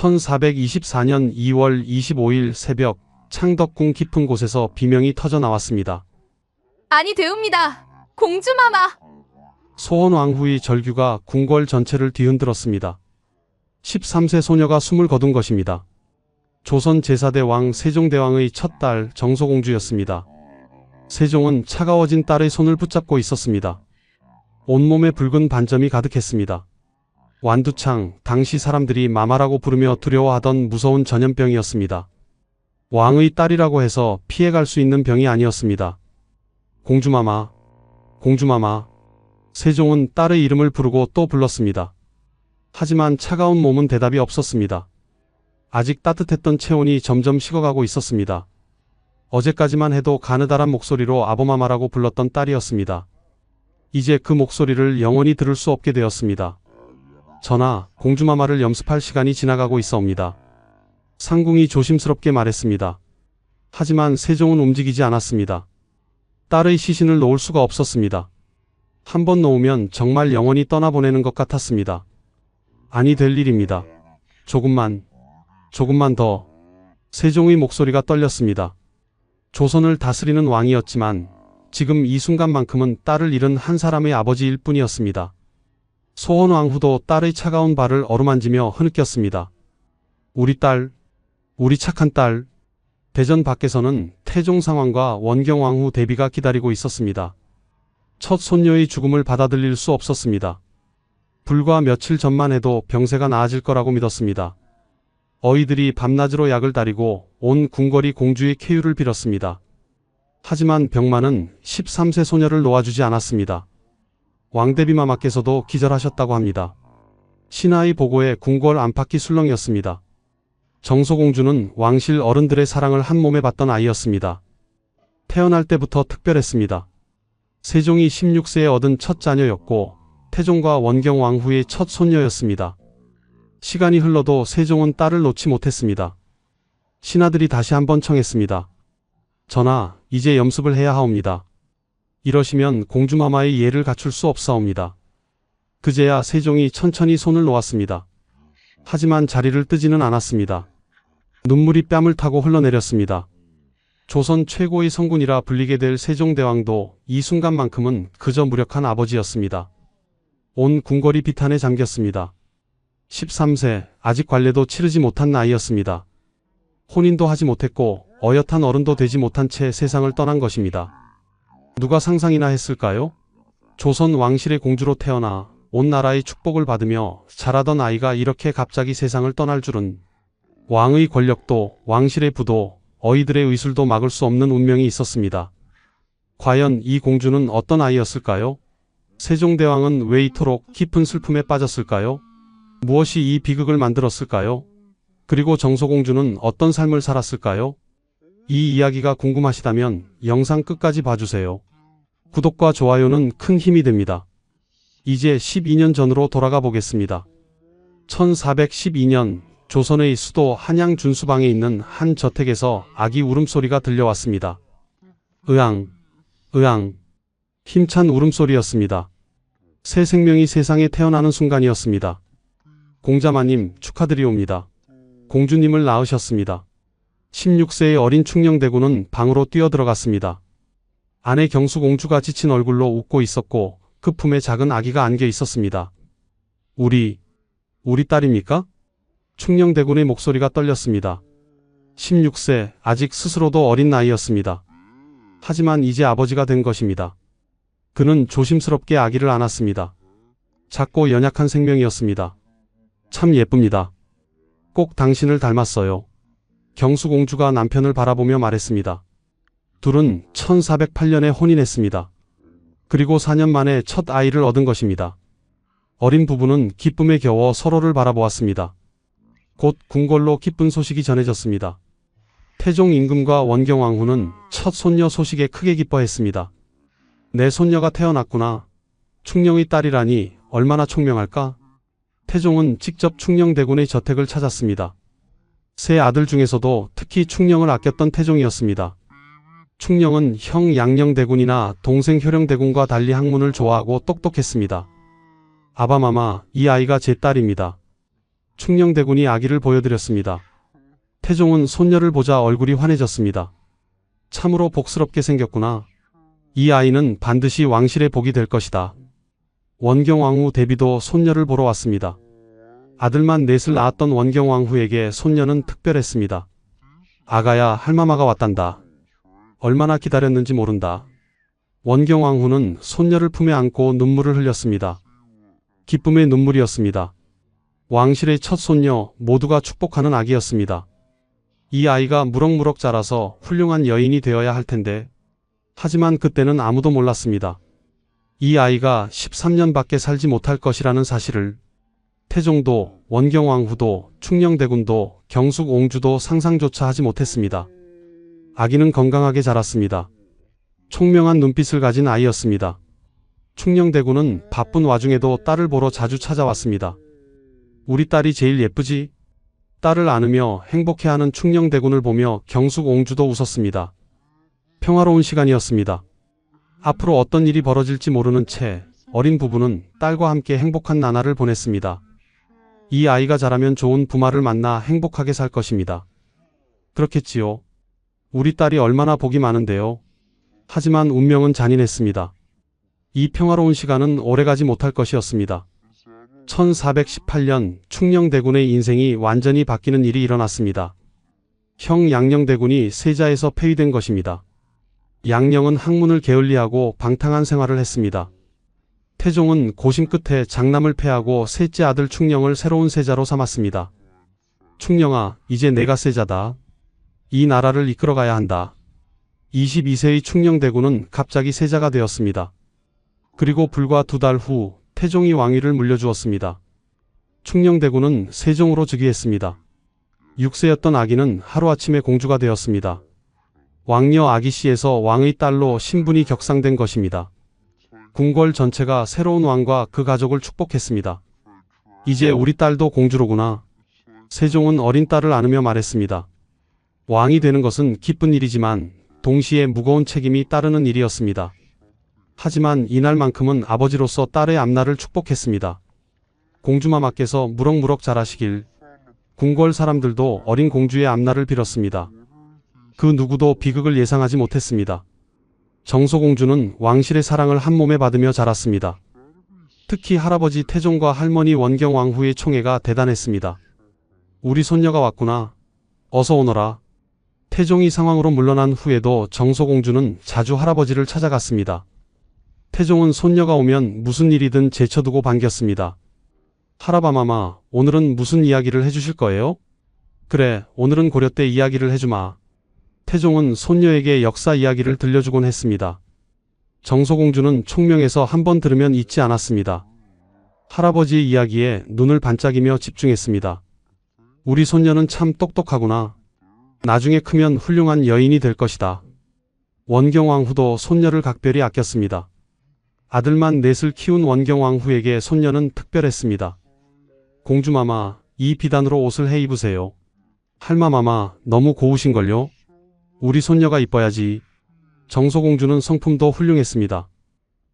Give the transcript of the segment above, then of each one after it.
1424년 2월 25일 새벽 창덕궁 깊은 곳에서 비명이 터져 나왔습니다. 아니 되옵니다. 공주마마. 소원왕후의 절규가 궁궐 전체를 뒤흔들었습니다. 13세 소녀가 숨을 거둔 것입니다. 조선 제4대 왕 세종대왕의 첫 딸 정소공주였습니다. 세종은 차가워진 딸의 손을 붙잡고 있었습니다. 온몸에 붉은 반점이 가득했습니다. 완두창, 당시 사람들이 마마라고 부르며 두려워하던 무서운 전염병이었습니다. 왕의 딸이라고 해서 피해갈 수 있는 병이 아니었습니다. 공주마마, 공주마마. 세종은 딸의 이름을 부르고 또 불렀습니다. 하지만 차가운 몸은 대답이 없었습니다. 아직 따뜻했던 체온이 점점 식어가고 있었습니다. 어제까지만 해도 가느다란 목소리로 아보마마라고 불렀던 딸이었습니다. 이제 그 목소리를 영원히 들을 수 없게 되었습니다. 전하, 공주마마를 염습할 시간이 지나가고 있어옵니다. 상궁이 조심스럽게 말했습니다. 하지만 세종은 움직이지 않았습니다. 딸의 시신을 놓을 수가 없었습니다. 한 번 놓으면 정말 영원히 떠나보내는 것 같았습니다. 아니 될 일입니다. 조금만 더. 세종의 목소리가 떨렸습니다. 조선을 다스리는 왕이었지만 지금 이 순간만큼은 딸을 잃은 한 사람의 아버지일 뿐이었습니다. 소원왕후도 딸의 차가운 발을 어루만지며 흐느꼈습니다. 우리 딸, 우리 착한 딸. 대전 밖에서는 태종상왕과 원경왕후 대비가 기다리고 있었습니다. 첫 손녀의 죽음을 받아들일 수 없었습니다. 불과 며칠 전만 해도 병세가 나아질 거라고 믿었습니다. 어이들이 밤낮으로 약을 다리고 온 궁궐이 공주의 쾌유를 빌었습니다. 하지만 병마는 13세 소녀를 놓아주지 않았습니다. 왕대비마마께서도 기절하셨다고 합니다. 신하의 보고에 궁궐 안팎이 술렁이었습니다. 정소공주는 왕실 어른들의 사랑을 한 몸에 받던 아이였습니다. 태어날 때부터 특별했습니다. 세종이 16세에 얻은 첫 자녀였고 태종과 원경왕후의 첫 손녀였습니다. 시간이 흘러도 세종은 딸을 놓지 못했습니다. 신하들이 다시 한번 청했습니다. 전하, 이제 염습을 해야 하옵니다. 이러시면 공주마마의 예를 갖출 수 없사옵니다. 그제야 세종이 천천히 손을 놓았습니다. 하지만 자리를 뜨지는 않았습니다. 눈물이 뺨을 타고 흘러내렸습니다. 조선 최고의 성군이라 불리게 될 세종대왕도 이 순간만큼은 그저 무력한 아버지였습니다. 온 궁궐이 비탄에 잠겼습니다. 13세, 아직 관례도 치르지 못한 나이였습니다. 혼인도 하지 못했고 어엿한 어른도 되지 못한 채 세상을 떠난 것입니다. 누가 상상이나 했을까요? 조선 왕실의 공주로 태어나 온 나라의 축복을 받으며 자라던 아이가 이렇게 갑자기 세상을 떠날 줄은. 왕의 권력도, 왕실의 부도, 어이들의 의술도 막을 수 없는 운명이 있었습니다. 과연 이 공주는 어떤 아이였을까요? 세종대왕은 왜 이토록 깊은 슬픔에 빠졌을까요? 무엇이 이 비극을 만들었을까요? 그리고 정소공주는 어떤 삶을 살았을까요? 이 이야기가 궁금하시다면 영상 끝까지 봐주세요. 구독과 좋아요는 큰 힘이 됩니다. 이제 12년 전으로 돌아가 보겠습니다. 1412년 조선의 수도 한양 준수방에 있는 한 저택에서 아기 울음소리가 들려왔습니다. 으앙, 으앙. 힘찬 울음소리였습니다. 새 생명이 세상에 태어나는 순간이었습니다. 공자마님 축하드리옵니다. 공주님을 낳으셨습니다. 16세의 어린 충녕대군은 방으로 뛰어들어갔습니다. 아내 경수공주가 지친 얼굴로 웃고 있었고 그 품에 작은 아기가 안겨 있었습니다. 우리 딸입니까? 충녕대군의 목소리가 떨렸습니다. 16세, 아직 스스로도 어린 나이였습니다. 하지만 이제 아버지가 된 것입니다. 그는 조심스럽게 아기를 안았습니다. 작고 연약한 생명이었습니다. 참 예쁩니다. 꼭 당신을 닮았어요. 경수공주가 남편을 바라보며 말했습니다. 둘은 1408년에 혼인했습니다. 그리고 4년 만에 첫 아이를 얻은 것입니다. 어린 부부는 기쁨에 겨워 서로를 바라보았습니다. 곧 궁궐로 기쁜 소식이 전해졌습니다. 태종 임금과 원경왕후는 첫 손녀 소식에 크게 기뻐했습니다. 내 손녀가 태어났구나. 충녕의 딸이라니 얼마나 총명할까? 태종은 직접 충녕대군의 저택을 찾았습니다. 세 아들 중에서도 특히 충녕을 아꼈던 태종이었습니다. 충녕은 형 양녕대군이나 동생 효령대군과 달리 학문을 좋아하고 똑똑했습니다. 아바마마, 이 아이가 제 딸입니다. 충녕대군이 아기를 보여드렸습니다. 태종은 손녀를 보자 얼굴이 환해졌습니다. 참으로 복스럽게 생겼구나. 이 아이는 반드시 왕실의 복이 될 것이다. 원경왕후 대비도 손녀를 보러 왔습니다. 아들만 넷을 낳았던 원경왕후에게 손녀는 특별했습니다. 아가야, 할마마가 왔단다. 얼마나 기다렸는지 모른다. 원경왕후는 손녀를 품에 안고 눈물을 흘렸습니다. 기쁨의 눈물이었습니다. 왕실의 첫 손녀, 모두가 축복하는 아기였습니다. 이 아이가 무럭무럭 자라서 훌륭한 여인이 되어야 할 텐데, 하지만 그때는 아무도 몰랐습니다. 이 아이가 13년밖에 살지 못할 것이라는 사실을 태종도, 원경왕후도, 충녕대군도, 경숙옹주도 상상조차 하지 못했습니다. 아기는 건강하게 자랐습니다. 총명한 눈빛을 가진 아이였습니다. 충녕대군은 바쁜 와중에도 딸을 보러 자주 찾아왔습니다. 우리 딸이 제일 예쁘지? 딸을 안으며 행복해하는 충녕대군을 보며 경숙옹주도 웃었습니다. 평화로운 시간이었습니다. 앞으로 어떤 일이 벌어질지 모르는 채 어린 부부는 딸과 함께 행복한 나날을 보냈습니다. 이 아이가 자라면 좋은 부마를 만나 행복하게 살 것입니다. 그렇겠지요. 우리 딸이 얼마나 복이 많은데요. 하지만 운명은 잔인했습니다. 이 평화로운 시간은 오래가지 못할 것이었습니다. 1418년 충녕대군의 인생이 완전히 바뀌는 일이 일어났습니다. 형 양녕대군이 세자에서 폐위된 것입니다. 양녕은 학문을 게을리하고 방탕한 생활을 했습니다. 태종은 고심 끝에 장남을 패하고 셋째 아들 충녕을 새로운 세자로 삼았습니다. 충녕아, 이제 내가 세자다. 이 나라를 이끌어가야 한다. 22세의 충녕대군은 갑자기 세자가 되었습니다. 그리고 불과 2달 후 태종이 왕위를 물려주었습니다. 충녕대군은 세종으로 즉위했습니다. 6세였던 아기는 하루아침에 공주가 되었습니다. 왕녀 아기씨에서 왕의 딸로 신분이 격상된 것입니다. 궁궐 전체가 새로운 왕과 그 가족을 축복했습니다. 이제 우리 딸도 공주로구나. 세종은 어린 딸을 안으며 말했습니다. 왕이 되는 것은 기쁜 일이지만 동시에 무거운 책임이 따르는 일이었습니다. 하지만 이날만큼은 아버지로서 딸의 앞날을 축복했습니다. 공주마마께서 무럭무럭 자라시길. 궁궐 사람들도 어린 공주의 앞날을 빌었습니다. 그 누구도 비극을 예상하지 못했습니다. 정소공주는 왕실의 사랑을 한 몸에 받으며 자랐습니다. 특히 할아버지 태종과 할머니 원경왕후의 총애가 대단했습니다. 우리 손녀가 왔구나. 어서 오너라. 태종이 상황으로 물러난 후에도 정소공주는 자주 할아버지를 찾아갔습니다. 태종은 손녀가 오면 무슨 일이든 제쳐두고 반겼습니다. 할아바마마, 오늘은 무슨 이야기를 해주실 거예요? 그래, 오늘은 고려 때 이야기를 해주마. 태종은 손녀에게 역사 이야기를 들려주곤 했습니다. 정소공주는 총명해서 한번 들으면 잊지 않았습니다. 할아버지의 이야기에 눈을 반짝이며 집중했습니다. 우리 손녀는 참 똑똑하구나. 나중에 크면 훌륭한 여인이 될 것이다. 원경왕후도 손녀를 각별히 아꼈습니다. 아들만 넷을 키운 원경왕후에게 손녀는 특별했습니다. 공주마마, 이 비단으로 옷을 해 입으세요. 할마마마, 너무 고우신걸요? 우리 손녀가 이뻐야지. 정소공주는 성품도 훌륭했습니다.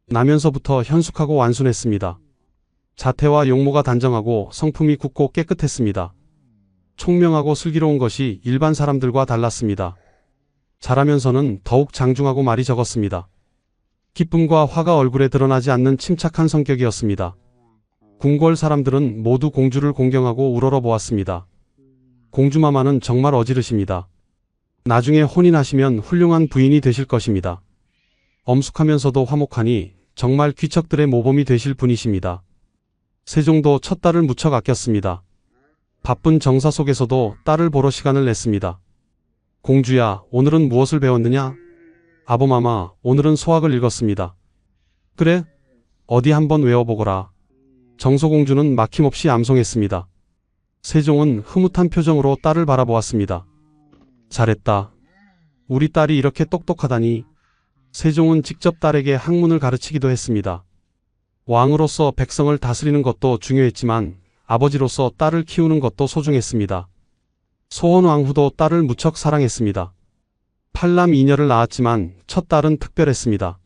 나면서부터 현숙하고 완순했습니다. 자태와 용모가 단정하고 성품이 굳고 깨끗했습니다. 총명하고 슬기로운 것이 일반 사람들과 달랐습니다. 자라면서는 더욱 장중하고 말이 적었습니다. 기쁨과 화가 얼굴에 드러나지 않는 침착한 성격이었습니다. 궁궐 사람들은 모두 공주를 공경하고 우러러 보았습니다. 공주마마는 정말 어지르십니다. 나중에 혼인하시면 훌륭한 부인이 되실 것입니다. 엄숙하면서도 화목하니 정말 귀척들의 모범이 되실 분이십니다. 세종도 첫 딸을 무척 아꼈습니다. 바쁜 정사 속에서도 딸을 보러 시간을 냈습니다. 공주야, 오늘은 무엇을 배웠느냐? 아보마마, 오늘은 소학을 읽었습니다. 그래? 어디 한번 외워보거라. 정소공주는 막힘없이 암송했습니다. 세종은 흐뭇한 표정으로 딸을 바라보았습니다. 잘했다. 우리 딸이 이렇게 똑똑하다니. 세종은 직접 딸에게 학문을 가르치기도 했습니다. 왕으로서 백성을 다스리는 것도 중요했지만 아버지로서 딸을 키우는 것도 소중했습니다. 소원왕후도 딸을 무척 사랑했습니다. 팔남 2녀를 낳았지만 첫 딸은 특별했습니다.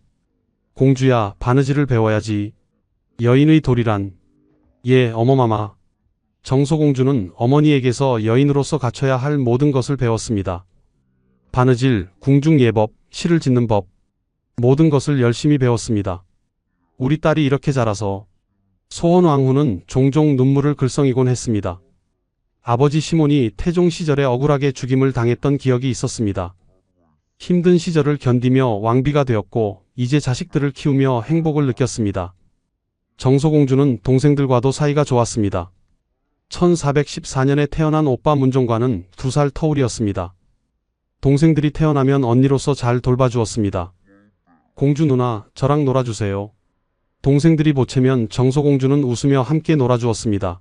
공주야, 바느질을 배워야지. 여인의 도리란. 예, 어머마마. 정소공주는 어머니에게서 여인으로서 갖춰야 할 모든 것을 배웠습니다. 바느질, 궁중예법, 실을 짓는 법, 모든 것을 열심히 배웠습니다. 우리 딸이 이렇게 자라서. 소원왕후는 종종 눈물을 글썽이곤 했습니다. 아버지 시몬이 태종 시절에 억울하게 죽임을 당했던 기억이 있었습니다. 힘든 시절을 견디며 왕비가 되었고 이제 자식들을 키우며 행복을 느꼈습니다. 정소공주는 동생들과도 사이가 좋았습니다. 1414년에 태어난 오빠 문종과는 2살 터울이었습니다. 동생들이 태어나면 언니로서 잘 돌봐주었습니다. 공주 누나, 저랑 놀아주세요. 동생들이 보채면 정소공주는 웃으며 함께 놀아주었습니다.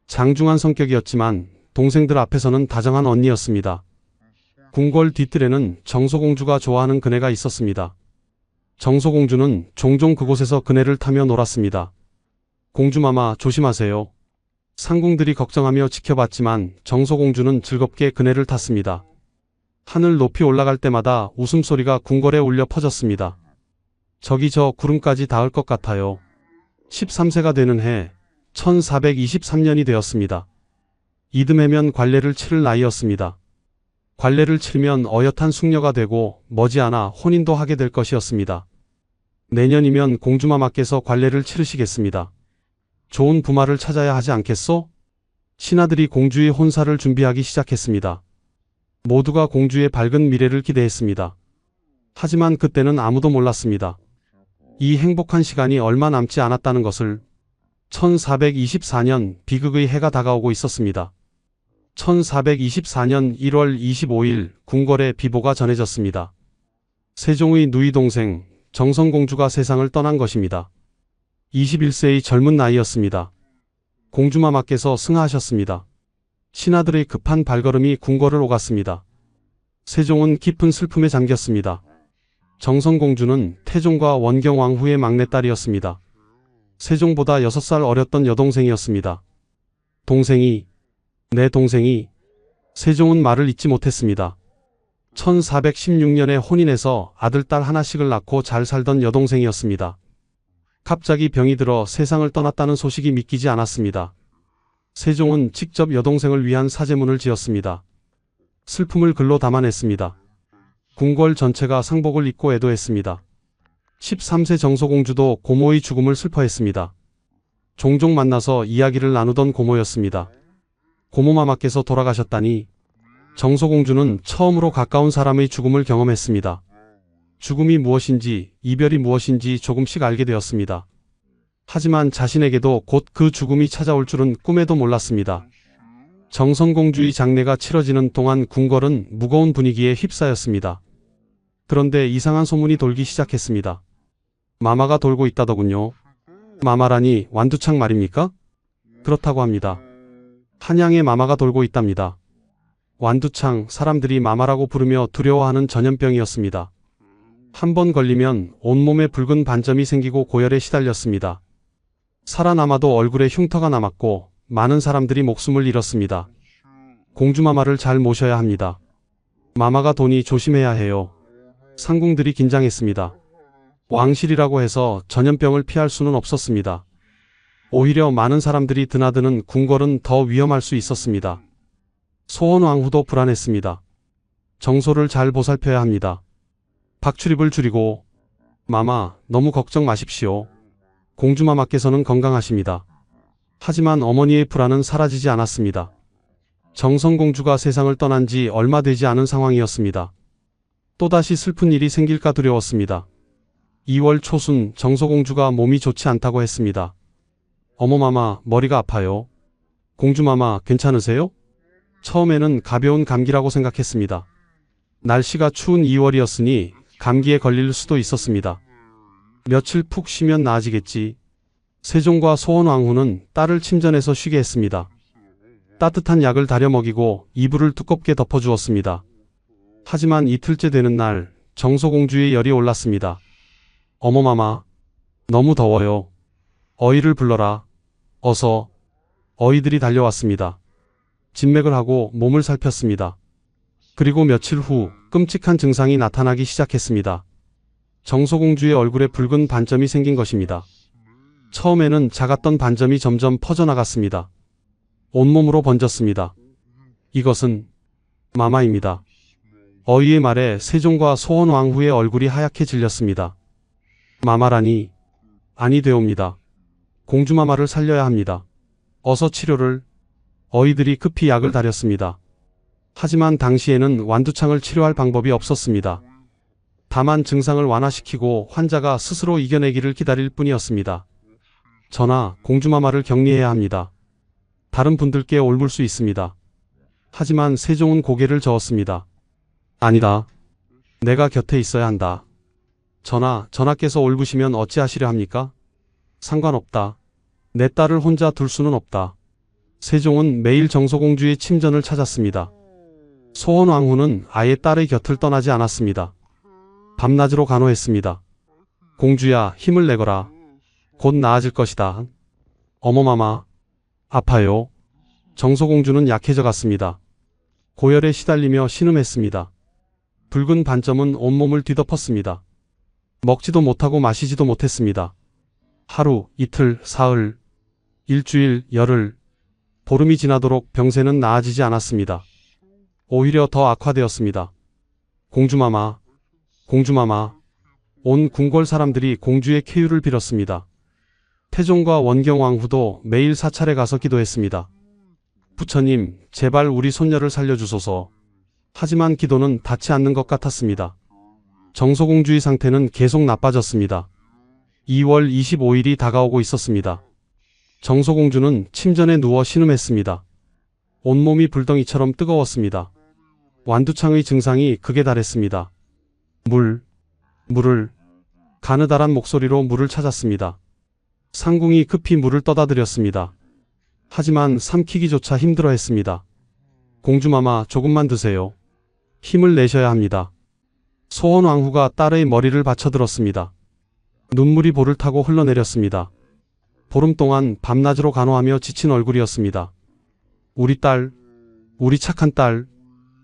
장중한 성격이었지만 동생들 앞에서는 다정한 언니였습니다. 궁궐 뒤뜰에는 정소공주가 좋아하는 그네가 있었습니다. 정소공주는 종종 그곳에서 그네를 타며 놀았습니다. 공주마마 조심하세요. 상궁들이 걱정하며 지켜봤지만 정소공주는 즐겁게 그네를 탔습니다. 하늘 높이 올라갈 때마다 웃음소리가 궁궐에 울려 퍼졌습니다. 저기 저 구름까지 닿을 것 같아요. 13세가 되는 해 1423년이 되었습니다. 이듬해면 관례를 치를 나이였습니다. 관례를 치르면 어엿한 숙녀가 되고 머지않아 혼인도 하게 될 것이었습니다. 내년이면 공주마마께서 관례를 치르시겠습니다. 좋은 부마를 찾아야 하지 않겠소? 신하들이 공주의 혼사를 준비하기 시작했습니다. 모두가 공주의 밝은 미래를 기대했습니다. 하지만 그때는 아무도 몰랐습니다. 이 행복한 시간이 얼마 남지 않았다는 것을. 1424년 비극의 해가 다가오고 있었습니다. 1424년 1월 25일 궁궐에 비보가 전해졌습니다. 세종의 누이 동생 정성공주가 세상을 떠난 것입니다. 21세의 젊은 나이였습니다. 공주마마께서 승하하셨습니다. 신하들의 급한 발걸음이 궁궐을 오갔습니다. 세종은 깊은 슬픔에 잠겼습니다. 정성공주는 태종과 원경왕후의 막내딸이었습니다. 세종보다 6살 어렸던 여동생이었습니다. 동생이, 내 동생이. 세종은 말을 잇지 못했습니다. 1416년에 혼인해서 아들, 딸 하나씩을 낳고 잘 살던 여동생이었습니다. 갑자기 병이 들어 세상을 떠났다는 소식이 믿기지 않았습니다. 세종은 직접 여동생을 위한 사제문을 지었습니다. 슬픔을 글로 담아냈습니다. 궁궐 전체가 상복을 입고 애도했습니다. 13세 정소공주도 고모의 죽음을 슬퍼했습니다. 종종 만나서 이야기를 나누던 고모였습니다. 고모마마께서 돌아가셨다니. 정소공주는 처음으로 가까운 사람의 죽음을 경험했습니다. 죽음이 무엇인지, 이별이 무엇인지 조금씩 알게 되었습니다. 하지만 자신에게도 곧 그 죽음이 찾아올 줄은 꿈에도 몰랐습니다. 정성공주의 장례가 치러지는 동안 궁궐은 무거운 분위기에 휩싸였습니다. 그런데 이상한 소문이 돌기 시작했습니다. 마마가 돌고 있다더군요. 마마라니 완두창 말입니까? 그렇다고 합니다. 한양에 마마가 돌고 있답니다. 완두창, 사람들이 마마라고 부르며 두려워하는 전염병이었습니다. 한 번 걸리면 온몸에 붉은 반점이 생기고 고열에 시달렸습니다. 살아남아도 얼굴에 흉터가 남았고 많은 사람들이 목숨을 잃었습니다. 공주마마를 잘 모셔야 합니다. 마마가 도니 조심해야 해요. 상궁들이 긴장했습니다. 왕실이라고 해서 전염병을 피할 수는 없었습니다. 오히려 많은 사람들이 드나드는 궁궐은 더 위험할 수 있었습니다. 소원왕후도 불안했습니다. 정소를 잘 보살펴야 합니다. 박출입을 줄이고. 마마, 너무 걱정 마십시오. 공주마마께서는 건강하십니다. 하지만 어머니의 불안은 사라지지 않았습니다. 정성공주가 세상을 떠난 지 얼마 되지 않은 상황이었습니다. 또다시 슬픈 일이 생길까 두려웠습니다. 2월 초순 정소공주가 몸이 좋지 않다고 했습니다. 어머마마, 머리가 아파요. 공주마마, 괜찮으세요? 처음에는 가벼운 감기라고 생각했습니다. 날씨가 추운 2월이었으니 감기에 걸릴 수도 있었습니다. 며칠 푹 쉬면 나아지겠지. 세종과 소원왕후는 딸을 침전해서 쉬게 했습니다. 따뜻한 약을 다려 먹이고 이불을 두껍게 덮어주었습니다. 하지만 이틀째 되는 날 정소공주의 열이 올랐습니다. 어머마마, 너무 더워요. 어이를 불러라. 어서. 어이들이 달려왔습니다. 진맥을 하고 몸을 살폈습니다. 그리고 며칠 후 끔찍한 증상이 나타나기 시작했습니다. 정소공주의 얼굴에 붉은 반점이 생긴 것입니다. 처음에는 작았던 반점이 점점 퍼져나갔습니다. 온몸으로 번졌습니다. 이것은 마마입니다. 어이의 말에 세종과 소원왕후의 얼굴이 하얗게 질렸습니다. 마마라니, 아니 되옵니다. 공주마마를 살려야 합니다. 어서 치료를. 어이들이 급히 약을 다렸습니다. 하지만 당시에는 완두창을 치료할 방법이 없었습니다. 다만 증상을 완화시키고 환자가 스스로 이겨내기를 기다릴 뿐이었습니다. 전하, 공주마마를 격리해야 합니다. 다른 분들께 옮을 수 있습니다. 하지만 세종은 고개를 저었습니다. 아니다. 내가 곁에 있어야 한다. 전하, 전하께서 옮으시면 어찌하시려 합니까? 상관없다. 내 딸을 혼자 둘 수는 없다. 세종은 매일 정소공주의 침전을 찾았습니다. 소원왕후는 아예 딸의 곁을 떠나지 않았습니다. 밤낮으로 간호했습니다. 공주야, 힘을 내거라. 곧 나아질 것이다. 어머마마, 아파요. 정소공주는 약해져 갔습니다. 고열에 시달리며 신음했습니다. 붉은 반점은 온몸을 뒤덮었습니다. 먹지도 못하고 마시지도 못했습니다. 하루, 이틀, 사흘, 일주일, 열흘, 보름이 지나도록 병세는 나아지지 않았습니다. 오히려 더 악화되었습니다. 공주마마, 공주마마. 온 궁궐 사람들이 공주의 쾌유를 빌었습니다. 태종과 원경왕후도 매일 사찰에 가서 기도했습니다. 부처님, 제발 우리 손녀를 살려주소서. 하지만 기도는 닿지 않는 것 같았습니다. 정소공주의 상태는 계속 나빠졌습니다. 2월 25일이 다가오고 있었습니다. 정소공주는 침전에 누워 신음했습니다. 온몸이 불덩이처럼 뜨거웠습니다. 완두창의 증상이 극에 달했습니다. 물을. 가느다란 목소리로 물을 찾았습니다. 상궁이 급히 물을 떠다 드렸습니다. 하지만 삼키기조차 힘들어했습니다. 공주마마, 조금만 드세요. 힘을 내셔야 합니다. 소원왕후가 딸의 머리를 받쳐들었습니다. 눈물이 볼을 타고 흘러내렸습니다. 보름 동안 밤낮으로 간호하며 지친 얼굴이었습니다. 우리 딸, 우리 착한 딸.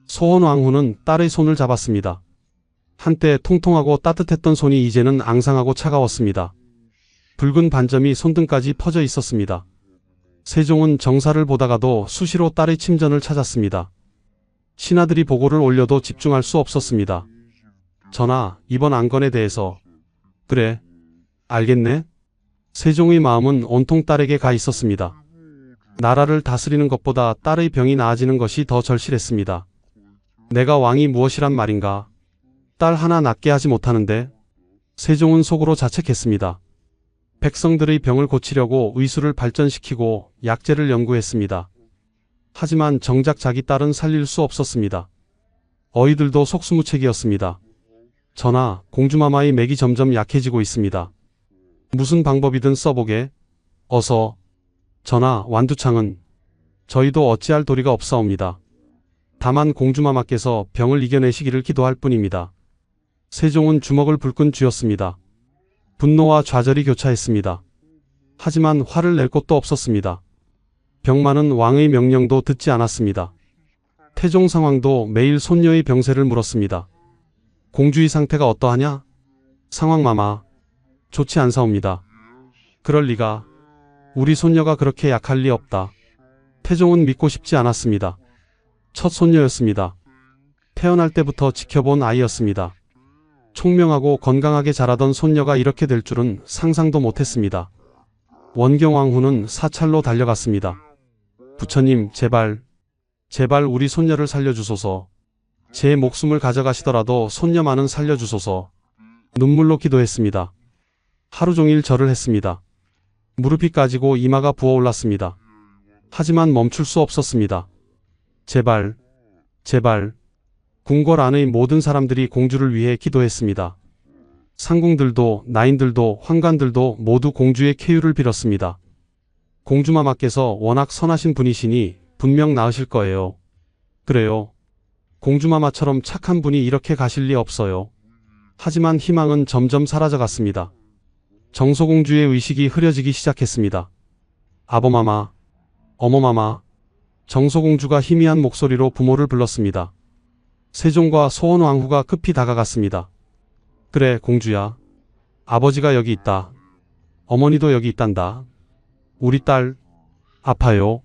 소원왕후는 딸의 손을 잡았습니다. 한때 통통하고 따뜻했던 손이 이제는 앙상하고 차가웠습니다. 붉은 반점이 손등까지 퍼져 있었습니다. 세종은 정사를 보다가도 수시로 딸의 침전을 찾았습니다. 신하들이 보고를 올려도 집중할 수 없었습니다. 전하, 이번 안건에 대해서. 그래, 알겠네. 세종의 마음은 온통 딸에게 가 있었습니다. 나라를 다스리는 것보다 딸의 병이 나아지는 것이 더 절실했습니다. 내가 왕이 무엇이란 말인가. 딸 하나 낫게 하지 못하는데. 세종은 속으로 자책했습니다. 백성들의 병을 고치려고 의술을 발전시키고 약재를 연구했습니다. 하지만 정작 자기 딸은 살릴 수 없었습니다. 어이들도 속수무책이었습니다. 전하, 공주마마의 맥이 점점 약해지고 있습니다. 무슨 방법이든 써보게. 어서. 전하, 완두창은. 저희도 어찌할 도리가 없사옵니다. 다만 공주마마께서 병을 이겨내시기를 기도할 뿐입니다. 세종은 주먹을 불끈 쥐었습니다. 분노와 좌절이 교차했습니다. 하지만 화를 낼 곳도 없었습니다. 병마는 왕의 명령도 듣지 않았습니다. 태종 상황도 매일 손녀의 병세를 물었습니다. 공주의 상태가 어떠하냐? 상황마마, 좋지 않사옵니다. 그럴 리가. 우리 손녀가 그렇게 약할 리 없다. 태종은 믿고 싶지 않았습니다. 첫 손녀였습니다. 태어날 때부터 지켜본 아이였습니다. 총명하고 건강하게 자라던 손녀가 이렇게 될 줄은 상상도 못했습니다. 원경왕후는 사찰로 달려갔습니다. 부처님, 제발 우리 손녀를 살려주소서. 제 목숨을 가져가시더라도 손녀만은 살려주소서. 눈물로 기도했습니다. 하루 종일 절을 했습니다. 무릎이 까지고 이마가 부어올랐습니다. 하지만 멈출 수 없었습니다. 제발. 궁궐 안의 모든 사람들이 공주를 위해 기도했습니다. 상궁들도 나인들도 환관들도 모두 공주의 쾌유를 빌었습니다. 공주마마께서 워낙 선하신 분이시니 분명 나으실 거예요. 그래요. 공주마마처럼 착한 분이 이렇게 가실 리 없어요. 하지만 희망은 점점 사라져갔습니다. 정소공주의 의식이 흐려지기 시작했습니다. 아버마마, 어머마마. 정소공주가 희미한 목소리로 부모를 불렀습니다. 세종과 소원왕후가 급히 다가갔습니다. 그래, 공주야. 아버지가 여기 있다. 어머니도 여기 있단다. 우리 딸, 아파요.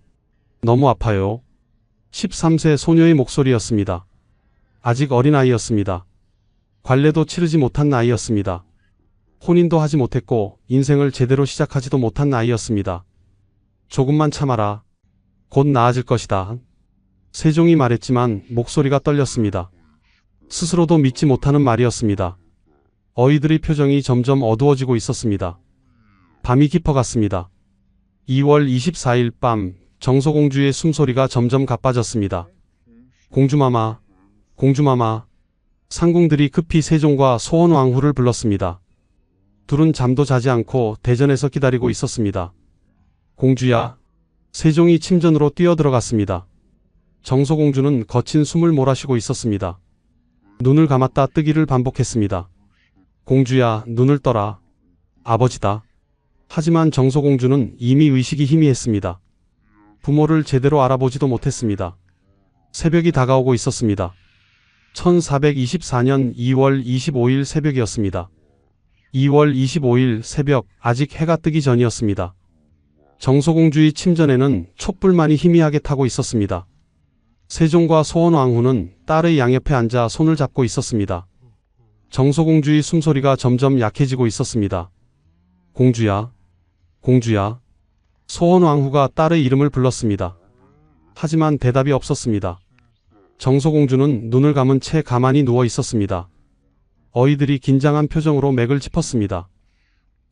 너무 아파요. 13세 소녀의 목소리였습니다. 아직 어린아이였습니다. 관례도 치르지 못한 나이였습니다. 혼인도 하지 못했고 인생을 제대로 시작하지도 못한 나이였습니다. 조금만 참아라. 곧 나아질 것이다. 세종이 말했지만 목소리가 떨렸습니다. 스스로도 믿지 못하는 말이었습니다. 어이들의 표정이 점점 어두워지고 있었습니다. 밤이 깊어갔습니다. 2월 24일 밤 정소공주의 숨소리가 점점 가빠졌습니다. 공주마마, 공주마마. 상궁들이 급히 세종과 소원왕후를 불렀습니다. 둘은 잠도 자지 않고 대전에서 기다리고 있었습니다. 공주야. 세종이 침전으로 뛰어들어갔습니다. 정소공주는 거친 숨을 몰아쉬고 있었습니다. 눈을 감았다 뜨기를 반복했습니다. 공주야, 눈을 떠라. 아버지다. 하지만 정소공주는 이미 의식이 희미했습니다. 부모를 제대로 알아보지도 못했습니다. 새벽이 다가오고 있었습니다. 1424년 2월 25일 새벽이었습니다. 2월 25일 새벽, 아직 해가 뜨기 전이었습니다. 정소공주의 침전에는 촛불만이 희미하게 타고 있었습니다. 세종과 소원왕후는 딸의 양옆에 앉아 손을 잡고 있었습니다. 정소공주의 숨소리가 점점 약해지고 있었습니다. 공주야, 공주야. 소원왕후가 딸의 이름을 불렀습니다. 하지만 대답이 없었습니다. 정소공주는 눈을 감은 채 가만히 누워 있었습니다. 어이들이 긴장한 표정으로 맥을 짚었습니다.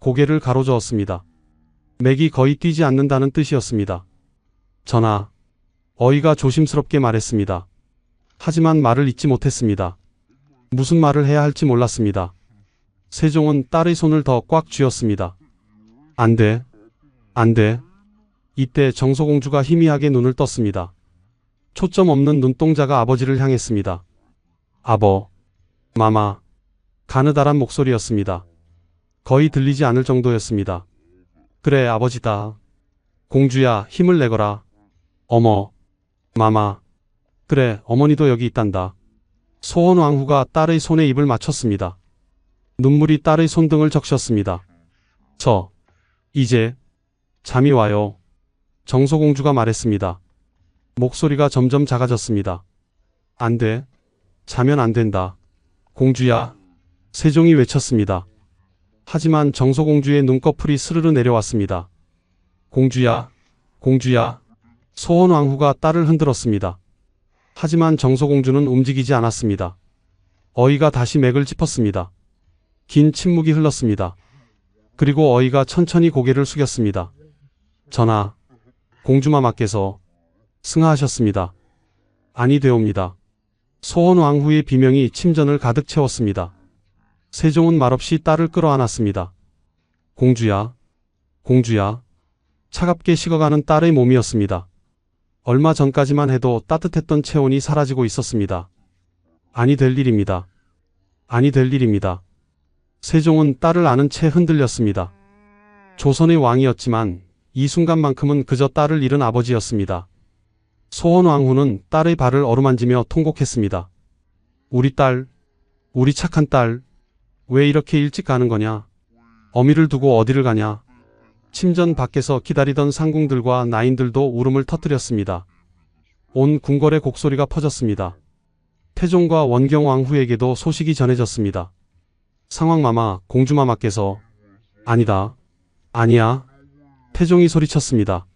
고개를 가로저었습니다. 맥이 거의 뛰지 않는다는 뜻이었습니다. 전하. 어이가 조심스럽게 말했습니다. 하지만 말을 잇지 못했습니다. 무슨 말을 해야 할지 몰랐습니다. 세종은 딸의 손을 더 꽉 쥐었습니다. 안 돼. 안 돼. 이때 정소공주가 희미하게 눈을 떴습니다. 초점 없는 눈동자가 아버지를 향했습니다. 아버, 마마. 가느다란 목소리였습니다. 거의 들리지 않을 정도였습니다. 그래, 아버지다. 공주야, 힘을 내거라. 어머, 마마. 그래, 어머니도 여기 있단다. 소원왕후가 딸의 손에 입을 맞췄습니다. 눈물이 딸의 손등을 적셨습니다. 이제 잠이 와요. 정소공주가 말했습니다. 목소리가 점점 작아졌습니다. 안 돼. 자면 안 된다. 공주야. 세종이 외쳤습니다. 하지만 정소공주의 눈꺼풀이 스르르 내려왔습니다. 공주야. 공주야. 소원왕후가 딸을 흔들었습니다. 하지만 정소공주는 움직이지 않았습니다. 어이가 다시 맥을 짚었습니다. 긴 침묵이 흘렀습니다. 그리고 어이가 천천히 고개를 숙였습니다. 전하. 공주마마께서 승하하셨습니다. 아니 되옵니다. 소원왕후의 비명이 침전을 가득 채웠습니다. 세종은 말없이 딸을 끌어안았습니다. 공주야. 공주야. 차갑게 식어가는 딸의 몸이었습니다. 얼마 전까지만 해도 따뜻했던 체온이 사라지고 있었습니다. 아니 될 일입니다. 아니 될 일입니다. 세종은 딸을 안은 채 흔들렸습니다. 조선의 왕이었지만 이 순간만큼은 그저 딸을 잃은 아버지였습니다. 소원왕후는 딸의 발을 어루만지며 통곡했습니다. 우리 딸, 우리 착한 딸, 왜 이렇게 일찍 가는 거냐? 어미를 두고 어디를 가냐? 침전 밖에서 기다리던 상궁들과 나인들도 울음을 터뜨렸습니다. 온 궁궐의 곡소리가 퍼졌습니다. 태종과 원경왕후에게도 소식이 전해졌습니다. 상황마마, 공주마마께서 아니다. 아니야. 태종이 소리쳤습니다.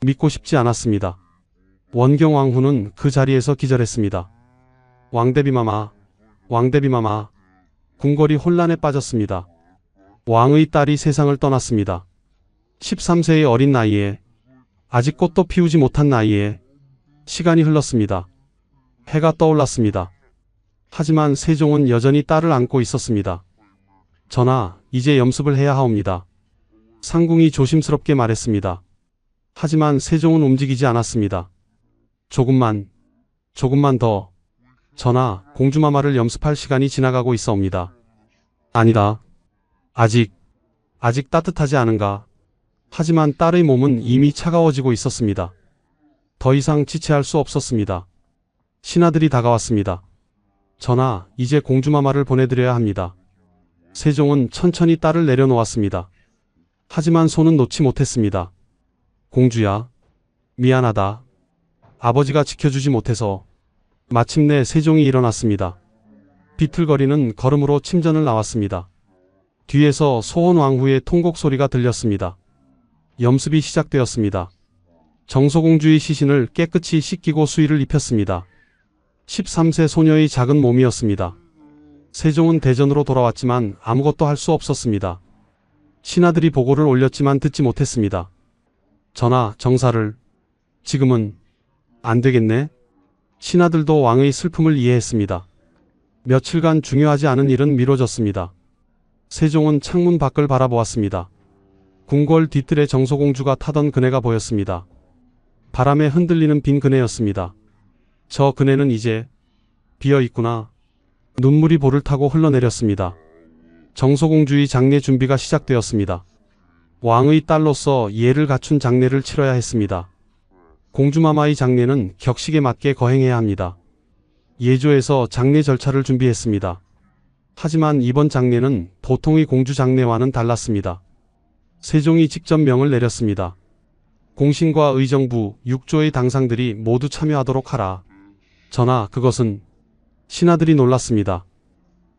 믿고 싶지 않았습니다. 원경왕후는 그 자리에서 기절했습니다. 왕대비마마, 왕대비마마. 궁궐이 혼란에 빠졌습니다. 왕의 딸이 세상을 떠났습니다. 13세의 어린 나이에, 아직 꽃도 피우지 못한 나이에 시간이 흘렀습니다. 해가 떠올랐습니다. 하지만 세종은 여전히 딸을 안고 있었습니다. 전하, 이제 염습을 해야 하옵니다. 상궁이 조심스럽게 말했습니다. 하지만 세종은 움직이지 않았습니다. 조금만 더. 전하, 공주마마를 염습할 시간이 지나가고 있사옵니다. 아니다. 아직 따뜻하지 않은가. 하지만 딸의 몸은 이미 차가워지고 있었습니다. 더 이상 지체할 수 없었습니다. 신하들이 다가왔습니다. 전하, 이제 공주마마를 보내드려야 합니다. 세종은 천천히 딸을 내려놓았습니다. 하지만 손은 놓지 못했습니다. 공주야. 미안하다. 아버지가 지켜주지 못해서. 마침내 세종이 일어났습니다. 비틀거리는 걸음으로 침전을 나왔습니다. 뒤에서 소원왕후의 통곡 소리가 들렸습니다. 염습이 시작되었습니다. 정소공주의 시신을 깨끗이 씻기고 수의를 입혔습니다. 13세 소녀의 작은 몸이었습니다. 세종은 대전으로 돌아왔지만 아무것도 할 수 없었습니다. 신하들이 보고를 올렸지만 듣지 못했습니다. 전하, 정사를. 지금은 안 되겠네. 신하들도 왕의 슬픔을 이해했습니다. 며칠간 중요하지 않은 일은 미뤄졌습니다. 세종은 창문 밖을 바라보았습니다. 궁궐 뒤뜰에 정소공주가 타던 그네가 보였습니다. 바람에 흔들리는 빈 그네였습니다. 저 그네는 이제 비어 있구나. 눈물이 볼을 타고 흘러내렸습니다. 정소공주의 장례 준비가 시작되었습니다. 왕의 딸로서 예를 갖춘 장례를 치러야 했습니다. 공주마마의 장례는 격식에 맞게 거행해야 합니다. 예조에서 장례 절차를 준비했습니다. 하지만 이번 장례는 보통의 공주 장례와는 달랐습니다. 세종이 직접 명을 내렸습니다. 공신과 의정부, 육조의 당상들이 모두 참여하도록 하라. 전하, 그것은. 신하들이 놀랐습니다.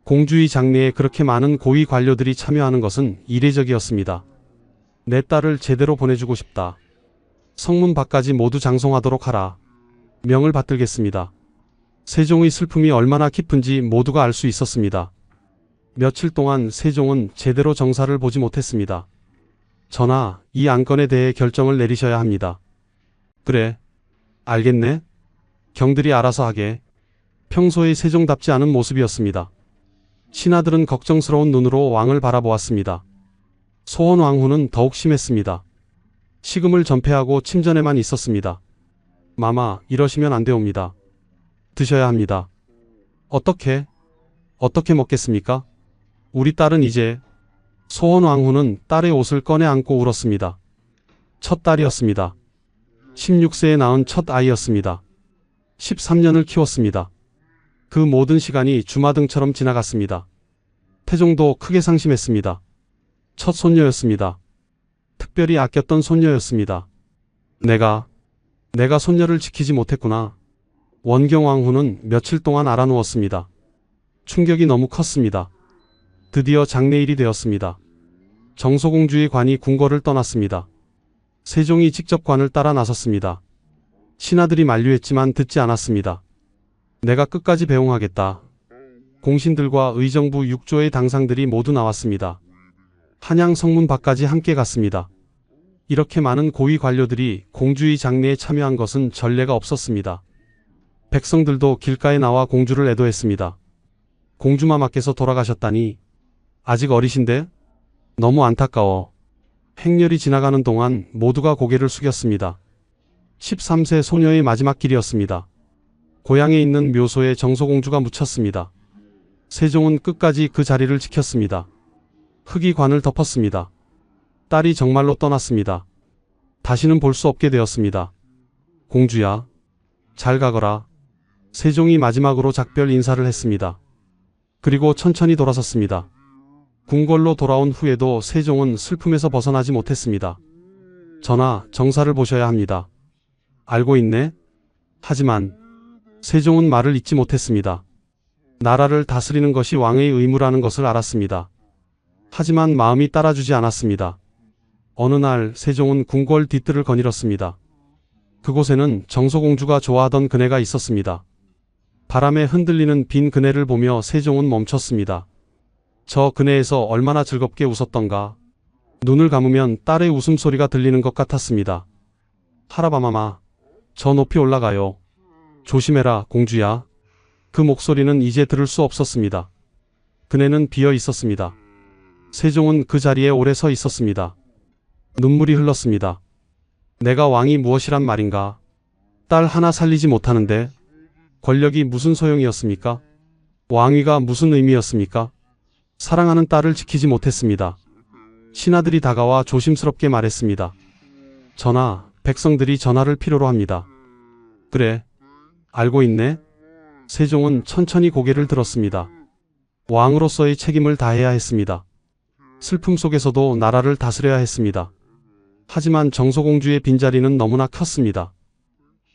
공주의 장례에 그렇게 많은 고위 관료들이 참여하는 것은 이례적이었습니다. 내 딸을 제대로 보내주고 싶다. 성문 밖까지 모두 장송하도록 하라. 명을 받들겠습니다. 세종의 슬픔이 얼마나 깊은지 모두가 알 수 있었습니다. 며칠 동안 세종은 제대로 정사를 보지 못했습니다. 전하, 이 안건에 대해 결정을 내리셔야 합니다. 그래. 알겠네. 경들이 알아서 하게. 평소의 세종답지 않은 모습이었습니다. 신하들은 걱정스러운 눈으로 왕을 바라보았습니다. 소원왕후는 더욱 심했습니다. 식음을 전폐하고 침전에만 있었습니다. 마마, 이러시면 안 되옵니다. 드셔야 합니다. 어떻게 먹겠습니까? 우리 딸은 이제. 소원왕후는 딸의 옷을 꺼내 안고 울었습니다. 첫 딸이었습니다. 16세에 낳은 첫 아이였습니다. 13년을 키웠습니다. 그 모든 시간이 주마등처럼 지나갔습니다. 태종도 크게 상심했습니다. 첫 손녀였습니다. 특별히 아꼈던 손녀였습니다. 내가 손녀를 지키지 못했구나. 원경왕후는 며칠 동안 알아누웠습니다. 충격이 너무 컸습니다. 드디어 장례일이 되었습니다. 정소공주의 관이 궁궐을 떠났습니다. 세종이 직접 관을 따라 나섰습니다. 신하들이 만류했지만 듣지 않았습니다. 내가 끝까지 배웅하겠다. 공신들과 의정부 육조의 당상들이 모두 나왔습니다. 한양 성문 밖까지 함께 갔습니다. 이렇게 많은 고위 관료들이 공주의 장례에 참여한 것은 전례가 없었습니다. 백성들도 길가에 나와 공주를 애도했습니다. 공주마마께서 돌아가셨다니. 아직 어리신데? 너무 안타까워. 행렬이 지나가는 동안 모두가 고개를 숙였습니다. 13세 소녀의 마지막 길이었습니다. 고향에 있는 묘소에 정소공주가 묻혔습니다. 세종은 끝까지 그 자리를 지켰습니다. 흙이 관을 덮었습니다. 딸이 정말로 떠났습니다. 다시는 볼 수 없게 되었습니다. 공주야, 잘 가거라. 세종이 마지막으로 작별 인사를 했습니다. 그리고 천천히 돌아섰습니다. 궁궐로 돌아온 후에도 세종은 슬픔에서 벗어나지 못했습니다. 전하, 정사를 보셔야 합니다. 알고 있네? 하지만 세종은 말을 잇지 못했습니다. 나라를 다스리는 것이 왕의 의무라는 것을 알았습니다. 하지만 마음이 따라주지 않았습니다. 어느 날 세종은 궁궐 뒤뜰을 거닐었습니다. 그곳에는 정소공주가 좋아하던 그네가 있었습니다. 바람에 흔들리는 빈 그네를 보며 세종은 멈췄습니다. 저 그네에서 얼마나 즐겁게 웃었던가. 눈을 감으면 딸의 웃음소리가 들리는 것 같았습니다. 하라바마마, 저 높이 올라가요. 조심해라, 공주야. 그 목소리는 이제 들을 수 없었습니다. 그네는 비어 있었습니다. 세종은 그 자리에 오래 서 있었습니다. 눈물이 흘렀습니다. 내가 왕이 무엇이란 말인가? 딸 하나 살리지 못하는데 권력이 무슨 소용이었습니까? 왕위가 무슨 의미였습니까? 사랑하는 딸을 지키지 못했습니다. 신하들이 다가와 조심스럽게 말했습니다. 전하, 백성들이 전하를 필요로 합니다. 그래, 알고 있네? 세종은 천천히 고개를 들었습니다. 왕으로서의 책임을 다해야 했습니다. 슬픔 속에서도 나라를 다스려야 했습니다. 하지만 정소공주의 빈자리는 너무나 컸습니다.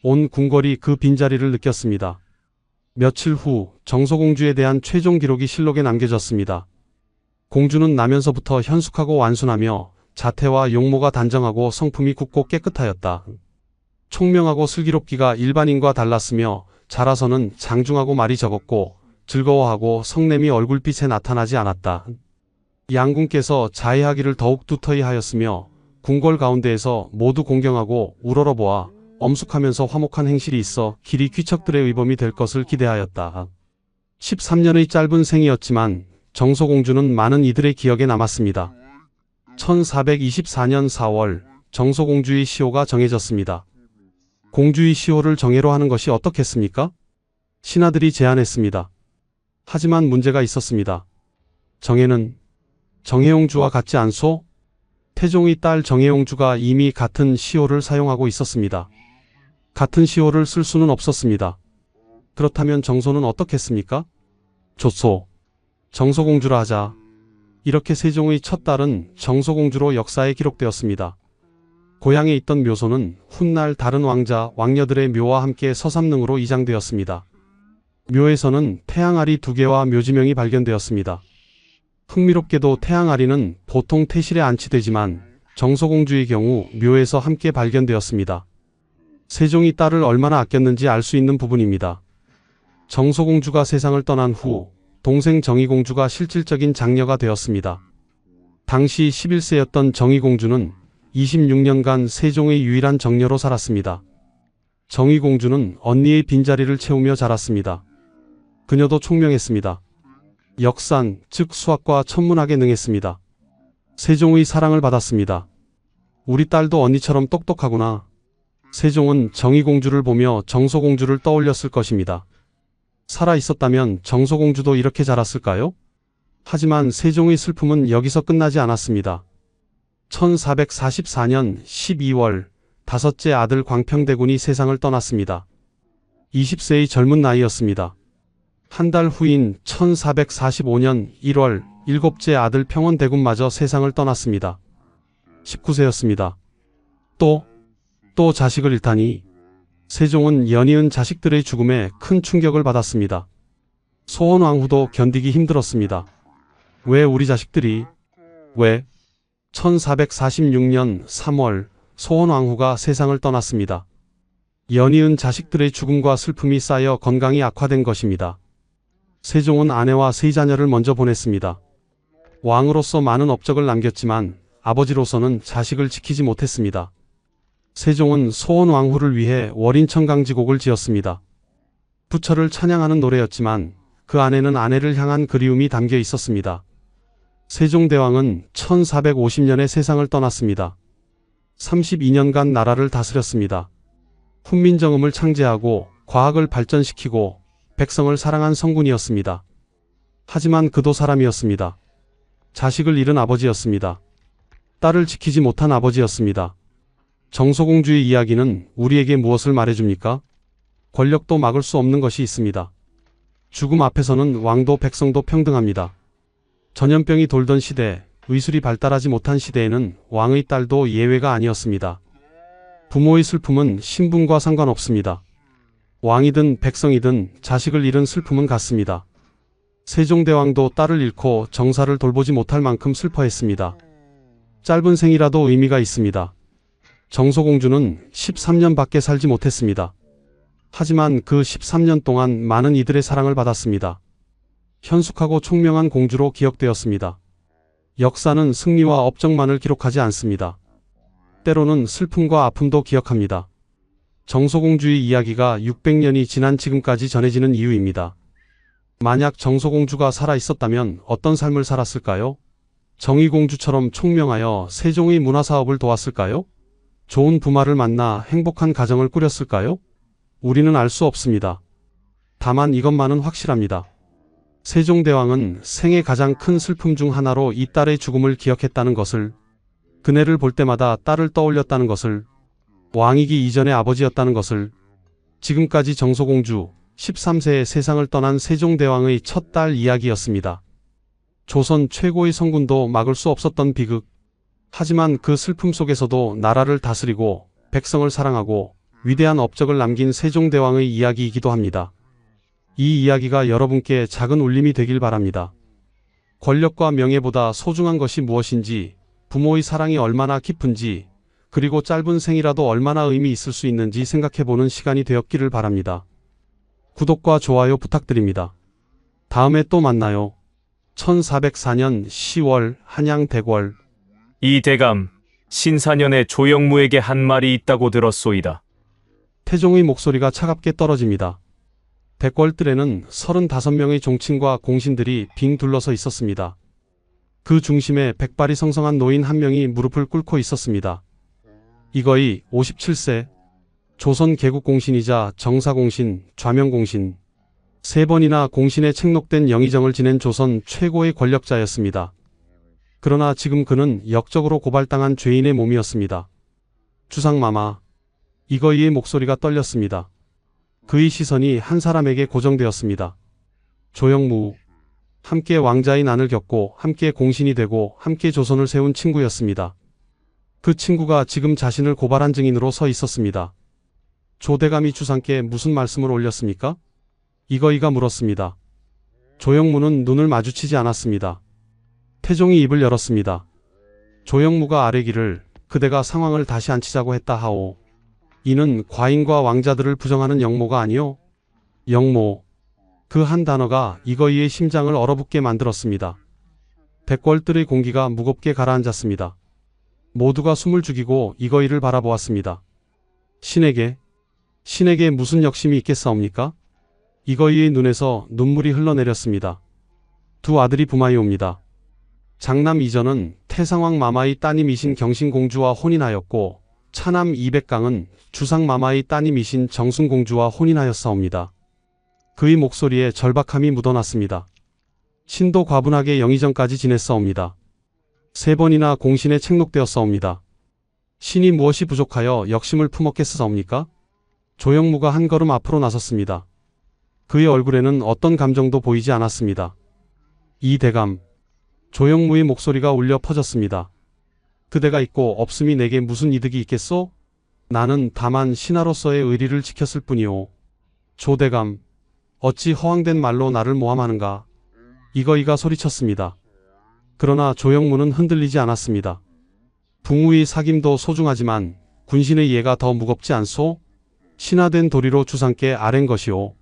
온 궁궐이 그 빈자리를 느꼈습니다. 며칠 후 정소공주에 대한 최종 기록이 실록에 남겨졌습니다. 공주는 나면서부터 현숙하고 완순하며 자태와 용모가 단정하고 성품이 굳고 깨끗하였다. 총명하고 슬기롭기가 일반인과 달랐으며 자라서는 장중하고 말이 적었고 즐거워하고 성냄이 얼굴빛에 나타나지 않았다. 양궁께서 자해하기를 더욱 두터이 하였으며 궁궐 가운데에서 모두 공경하고 우러러보아 엄숙하면서 화목한 행실이 있어 길이 귀척들의 의범이 될 것을 기대하였다. 13년의 짧은 생이었지만 정소공주는 많은 이들의 기억에 남았습니다. 1424년 4월 정소공주의 시호가 정해졌습니다. 공주의 시호를 정예로 하는 것이 어떻겠습니까? 신하들이 제안했습니다. 하지만 문제가 있었습니다. 정예는 정혜옹주와 같지 않소? 태종의 딸 정혜옹주가 이미 같은 시호를 사용하고 있었습니다. 같은 시호를 쓸 수는 없었습니다. 그렇다면 정소는 어떻겠습니까? 좋소. 정소공주라 하자. 이렇게 세종의 첫 딸은 정소공주로 역사에 기록되었습니다. 고향에 있던 묘소는 훗날 다른 왕자, 왕녀들의 묘와 함께 서삼릉으로 이장되었습니다. 묘에서는 태양아리 2개와 묘지명이 발견되었습니다. 흥미롭게도 태양아리는 보통 태실에 안치되지만 정소공주의 경우 묘에서 함께 발견되었습니다. 세종이 딸을 얼마나 아꼈는지 알 수 있는 부분입니다. 정소공주가 세상을 떠난 후 동생 정의공주가 실질적인 장녀가 되었습니다. 당시 11세였던 정의공주는 26년간 세종의 유일한 정녀로 살았습니다. 정의공주는 언니의 빈자리를 채우며 자랐습니다. 그녀도 총명했습니다. 역산, 즉 수학과 천문학에 능했습니다. 세종의 사랑을 받았습니다. 우리 딸도 언니처럼 똑똑하구나. 세종은 정의공주를 보며 정소공주를 떠올렸을 것입니다. 살아있었다면 정소공주도 이렇게 자랐을까요? 하지만 세종의 슬픔은 여기서 끝나지 않았습니다. 1444년 12월 다섯째 아들 광평대군이 세상을 떠났습니다. 20세의 젊은 나이였습니다. 한 달 후인 1445년 1월 일곱째 아들 평원대군마저 세상을 떠났습니다. 19세였습니다. 또 자식을 잃다니. 세종은 연이은 자식들의 죽음에 큰 충격을 받았습니다. 소원왕후도 견디기 힘들었습니다. 왜 우리 자식들이? 왜? 1446년 3월 소원왕후가 세상을 떠났습니다. 연이은 자식들의 죽음과 슬픔이 쌓여 건강이 악화된 것입니다. 세종은 아내와 세 자녀를 먼저 보냈습니다. 왕으로서 많은 업적을 남겼지만 아버지로서는 자식을 지키지 못했습니다. 세종은 소원왕후를 위해 월인천강지곡을 지었습니다. 부처를 찬양하는 노래였지만 그 안에는 아내를 향한 그리움이 담겨 있었습니다. 세종대왕은 1450년에 세상을 떠났습니다. 32년간 나라를 다스렸습니다. 훈민정음을 창제하고 과학을 발전시키고 백성을 사랑한 성군이었습니다. 하지만 그도 사람이었습니다. 자식을 잃은 아버지였습니다. 딸을 지키지 못한 아버지였습니다. 정소공주의 이야기는 우리에게 무엇을 말해줍니까? 권력도 막을 수 없는 것이 있습니다. 죽음 앞에서는 왕도 백성도 평등합니다. 전염병이 돌던 시대, 의술이 발달하지 못한 시대에는 왕의 딸도 예외가 아니었습니다. 부모의 슬픔은 신분과 상관없습니다. 왕이든 백성이든 자식을 잃은 슬픔은 같습니다. 세종대왕도 딸을 잃고 정사를 돌보지 못할 만큼 슬퍼했습니다. 짧은 생이라도 의미가 있습니다. 정소공주는 13년밖에 살지 못했습니다. 하지만 그 13년 동안 많은 이들의 사랑을 받았습니다. 현숙하고 총명한 공주로 기억되었습니다. 역사는 승리와 업적만을 기록하지 않습니다. 때로는 슬픔과 아픔도 기억합니다. 정소공주의 이야기가 600년이 지난 지금까지 전해지는 이유입니다. 만약 정소공주가 살아있었다면 어떤 삶을 살았을까요? 정의공주처럼 총명하여 세종의 문화사업을 도왔을까요? 좋은 부마를 만나 행복한 가정을 꾸렸을까요? 우리는 알 수 없습니다. 다만 이것만은 확실합니다. 세종대왕은 생애 가장 큰 슬픔 중 하나로 이 딸의 죽음을 기억했다는 것을, 그네를 볼 때마다 딸을 떠올렸다는 것을, 왕이기 이전의 아버지였다는 것을, 지금까지 정소공주 13세에 세상을 떠난 세종대왕의 첫 딸 이야기였습니다. 조선 최고의 성군도 막을 수 없었던 비극, 하지만 그 슬픔 속에서도 나라를 다스리고 백성을 사랑하고 위대한 업적을 남긴 세종대왕의 이야기이기도 합니다. 이 이야기가 여러분께 작은 울림이 되길 바랍니다. 권력과 명예보다 소중한 것이 무엇인지, 부모의 사랑이 얼마나 깊은지, 그리고 짧은 생이라도 얼마나 의미 있을 수 있는지 생각해보는 시간이 되었기를 바랍니다. 구독과 좋아요 부탁드립니다. 다음에 또 만나요. 1404년 10월 한양 대궐. 이 대감, 신사년에 조영무에게 한 말이 있다고 들었소이다. 태종의 목소리가 차갑게 떨어집니다. 대궐뜰에는 35명의 종친과 공신들이 빙 둘러서 있었습니다. 그 중심에 백발이 성성한 노인 한 명이 무릎을 꿇고 있었습니다. 이거이 57세, 조선 개국공신이자 정사공신, 좌명공신, 3번이나 공신에 책록된 영의정을 지낸 조선 최고의 권력자였습니다. 그러나 지금 그는 역적으로 고발당한 죄인의 몸이었습니다. 주상마마, 이거이의 목소리가 떨렸습니다. 그의 시선이 한 사람에게 고정되었습니다. 조영무, 함께 왕자의 난을 겪고 함께 공신이 되고 함께 조선을 세운 친구였습니다. 그 친구가 지금 자신을 고발한 증인으로 서 있었습니다. 조대감이 주상께 무슨 말씀을 올렸습니까? 이거이가 물었습니다. 조영무는 눈을 마주치지 않았습니다. 태종이 입을 열었습니다. 조영무가 아뢰기를 그대가 상황을 다시 앉히자고 했다 하오. 이는 과인과 왕자들을 부정하는 영모가 아니오. 영모. 그 한 단어가 이거이의 심장을 얼어붙게 만들었습니다. 대궐뜰의 공기가 무겁게 가라앉았습니다. 모두가 숨을 죽이고 이거이를 바라보았습니다. 신에게 무슨 역심이 있겠사옵니까? 이거이의 눈에서 눈물이 흘러내렸습니다. 두 아들이 부마이옵니다. 장남 이전은 태상왕 마마의 따님이신 경신공주와 혼인하였고 차남 이백강은 주상 마마의 따님이신 정순공주와 혼인하였사옵니다. 그의 목소리에 절박함이 묻어났습니다. 신도 과분하게 영의정까지 지냈사옵니다. 3번이나 공신에 책록되었사옵니다. 신이 무엇이 부족하여 역심을 품었겠사옵니까? 조영무가 한 걸음 앞으로 나섰습니다. 그의 얼굴에는 어떤 감정도 보이지 않았습니다. 이 대감. 조영무의 목소리가 울려 퍼졌습니다. 그대가 있고 없음이 내게 무슨 이득이 있겠소? 나는 다만 신하로서의 의리를 지켰을 뿐이오. 조대감. 어찌 허황된 말로 나를 모함하는가? 이거이가 소리쳤습니다. 그러나 조영무는 흔들리지 않았습니다. 붕우의 사김도 소중하지만 군신의 예가 더 무겁지 않소? 신하된 도리로 주상께 아랜 것이오.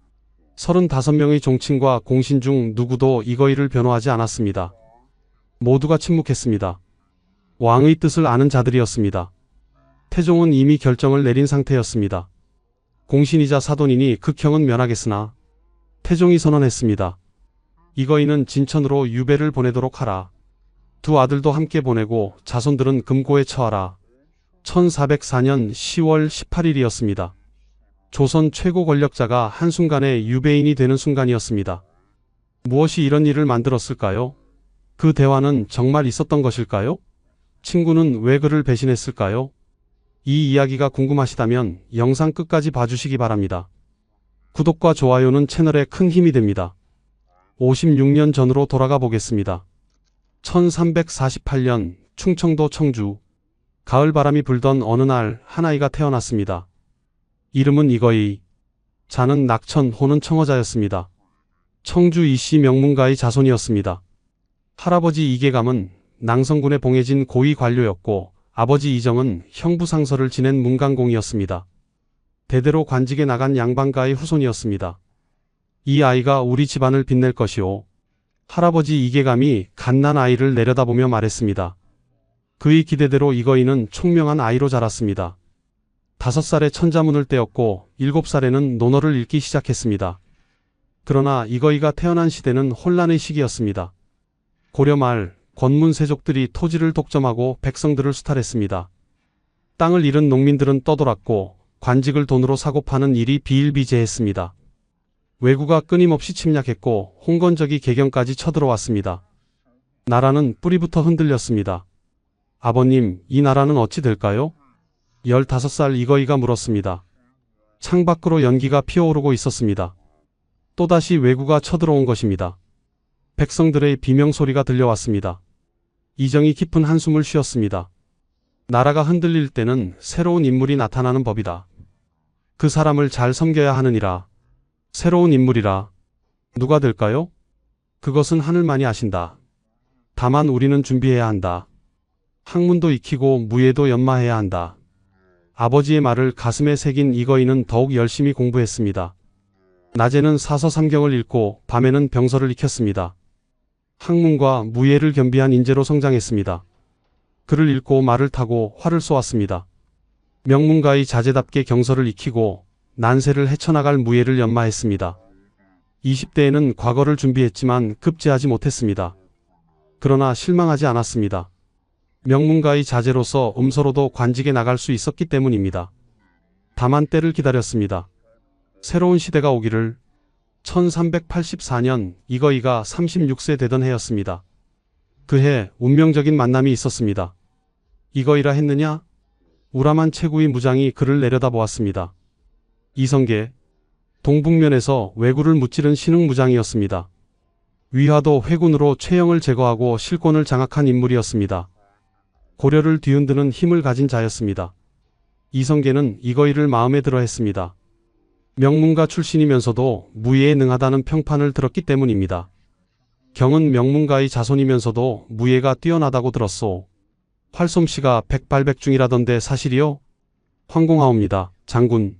35명의 종친과 공신 중 누구도 이거이를 변호하지 않았습니다. 모두가 침묵했습니다. 왕의 뜻을 아는 자들이었습니다. 태종은 이미 결정을 내린 상태였습니다. 공신이자 사돈이니 극형은 면하겠으나 태종이 선언했습니다. 이거이는 진천으로 유배를 보내도록 하라. 두 아들도 함께 보내고 자손들은 금고에 처하라. 1404년 10월 18일이었습니다. 조선 최고 권력자가 한순간에 유배인이 되는 순간이었습니다. 무엇이 이런 일을 만들었을까요? 그 대화는 정말 있었던 것일까요? 친구는 왜 그를 배신했을까요? 이 이야기가 궁금하시다면 영상 끝까지 봐주시기 바랍니다. 구독과 좋아요는 채널에 큰 힘이 됩니다. 56년 전으로 돌아가 보겠습니다. 1348년 충청도 청주. 가을바람이 불던 어느 날 한 아이가 태어났습니다. 이름은 이거이. 자는 낙천 호는 청어자였습니다. 청주 이씨 명문가의 자손이었습니다. 할아버지 이계감은 낭성군에 봉해진 고위 관료였고 아버지 이정은 형부상서를 지낸 문강공이었습니다. 대대로 관직에 나간 양반가의 후손이었습니다. 이 아이가 우리 집안을 빛낼 것이오. 할아버지 이계감이 갓난 아이를 내려다보며 말했습니다. 그의 기대대로 이거이는 총명한 아이로 자랐습니다. 5살에 천자문을 떼었고 7살에는 논어를 읽기 시작했습니다. 그러나 이거이가 태어난 시대는 혼란의 시기였습니다. 고려 말 권문세족들이 토지를 독점하고 백성들을 수탈했습니다. 땅을 잃은 농민들은 떠돌았고 관직을 돈으로 사고 파는 일이 비일비재했습니다. 왜구가 끊임없이 침략했고 홍건적이 개경까지 쳐들어왔습니다. 나라는 뿌리부터 흔들렸습니다. 아버님, 이 나라는 어찌 될까요? 15살 이거이가 물었습니다. 창밖으로 연기가 피어오르고 있었습니다. 또다시 왜구가 쳐들어온 것입니다. 백성들의 비명소리가 들려왔습니다. 이정이 깊은 한숨을 쉬었습니다. 나라가 흔들릴 때는 새로운 인물이 나타나는 법이다. 그 사람을 잘 섬겨야 하느니라. 새로운 인물이라. 누가 될까요? 그것은 하늘만이 아신다. 다만 우리는 준비해야 한다. 학문도 익히고 무예도 연마해야 한다. 아버지의 말을 가슴에 새긴 이거인은 더욱 열심히 공부했습니다. 낮에는 사서 삼경을 읽고 밤에는 병서를 익혔습니다. 학문과 무예를 겸비한 인재로 성장했습니다. 글을 읽고 말을 타고 활을 쏘았습니다. 명문가의 자제답게 경서를 익히고 난세를 헤쳐나갈 무예를 연마했습니다. 20대에는 과거를 준비했지만 급제하지 못했습니다. 그러나 실망하지 않았습니다. 명문가의 자제로서 음서로도 관직에 나갈 수 있었기 때문입니다. 다만 때를 기다렸습니다. 새로운 시대가 오기를. 1384년 이거이가 36세 되던 해였습니다. 그해 운명적인 만남이 있었습니다. 이거이라 했느냐? 우람한 체구의 무장이 그를 내려다보았습니다. 이성계. 동북면에서 왜구를 무찌른 신흥무장이었습니다. 위화도 회군으로 최영을 제거하고 실권을 장악한 인물이었습니다. 고려를 뒤흔드는 힘을 가진 자였습니다. 이성계는 이거이를 마음에 들어 했습니다. 명문가 출신이면서도 무예에 능하다는 평판을 들었기 때문입니다. 경은 명문가의 자손이면서도 무예가 뛰어나다고 들었소. 활솜씨가 백발백중이라던데 사실이요? 황공하옵니다. 장군.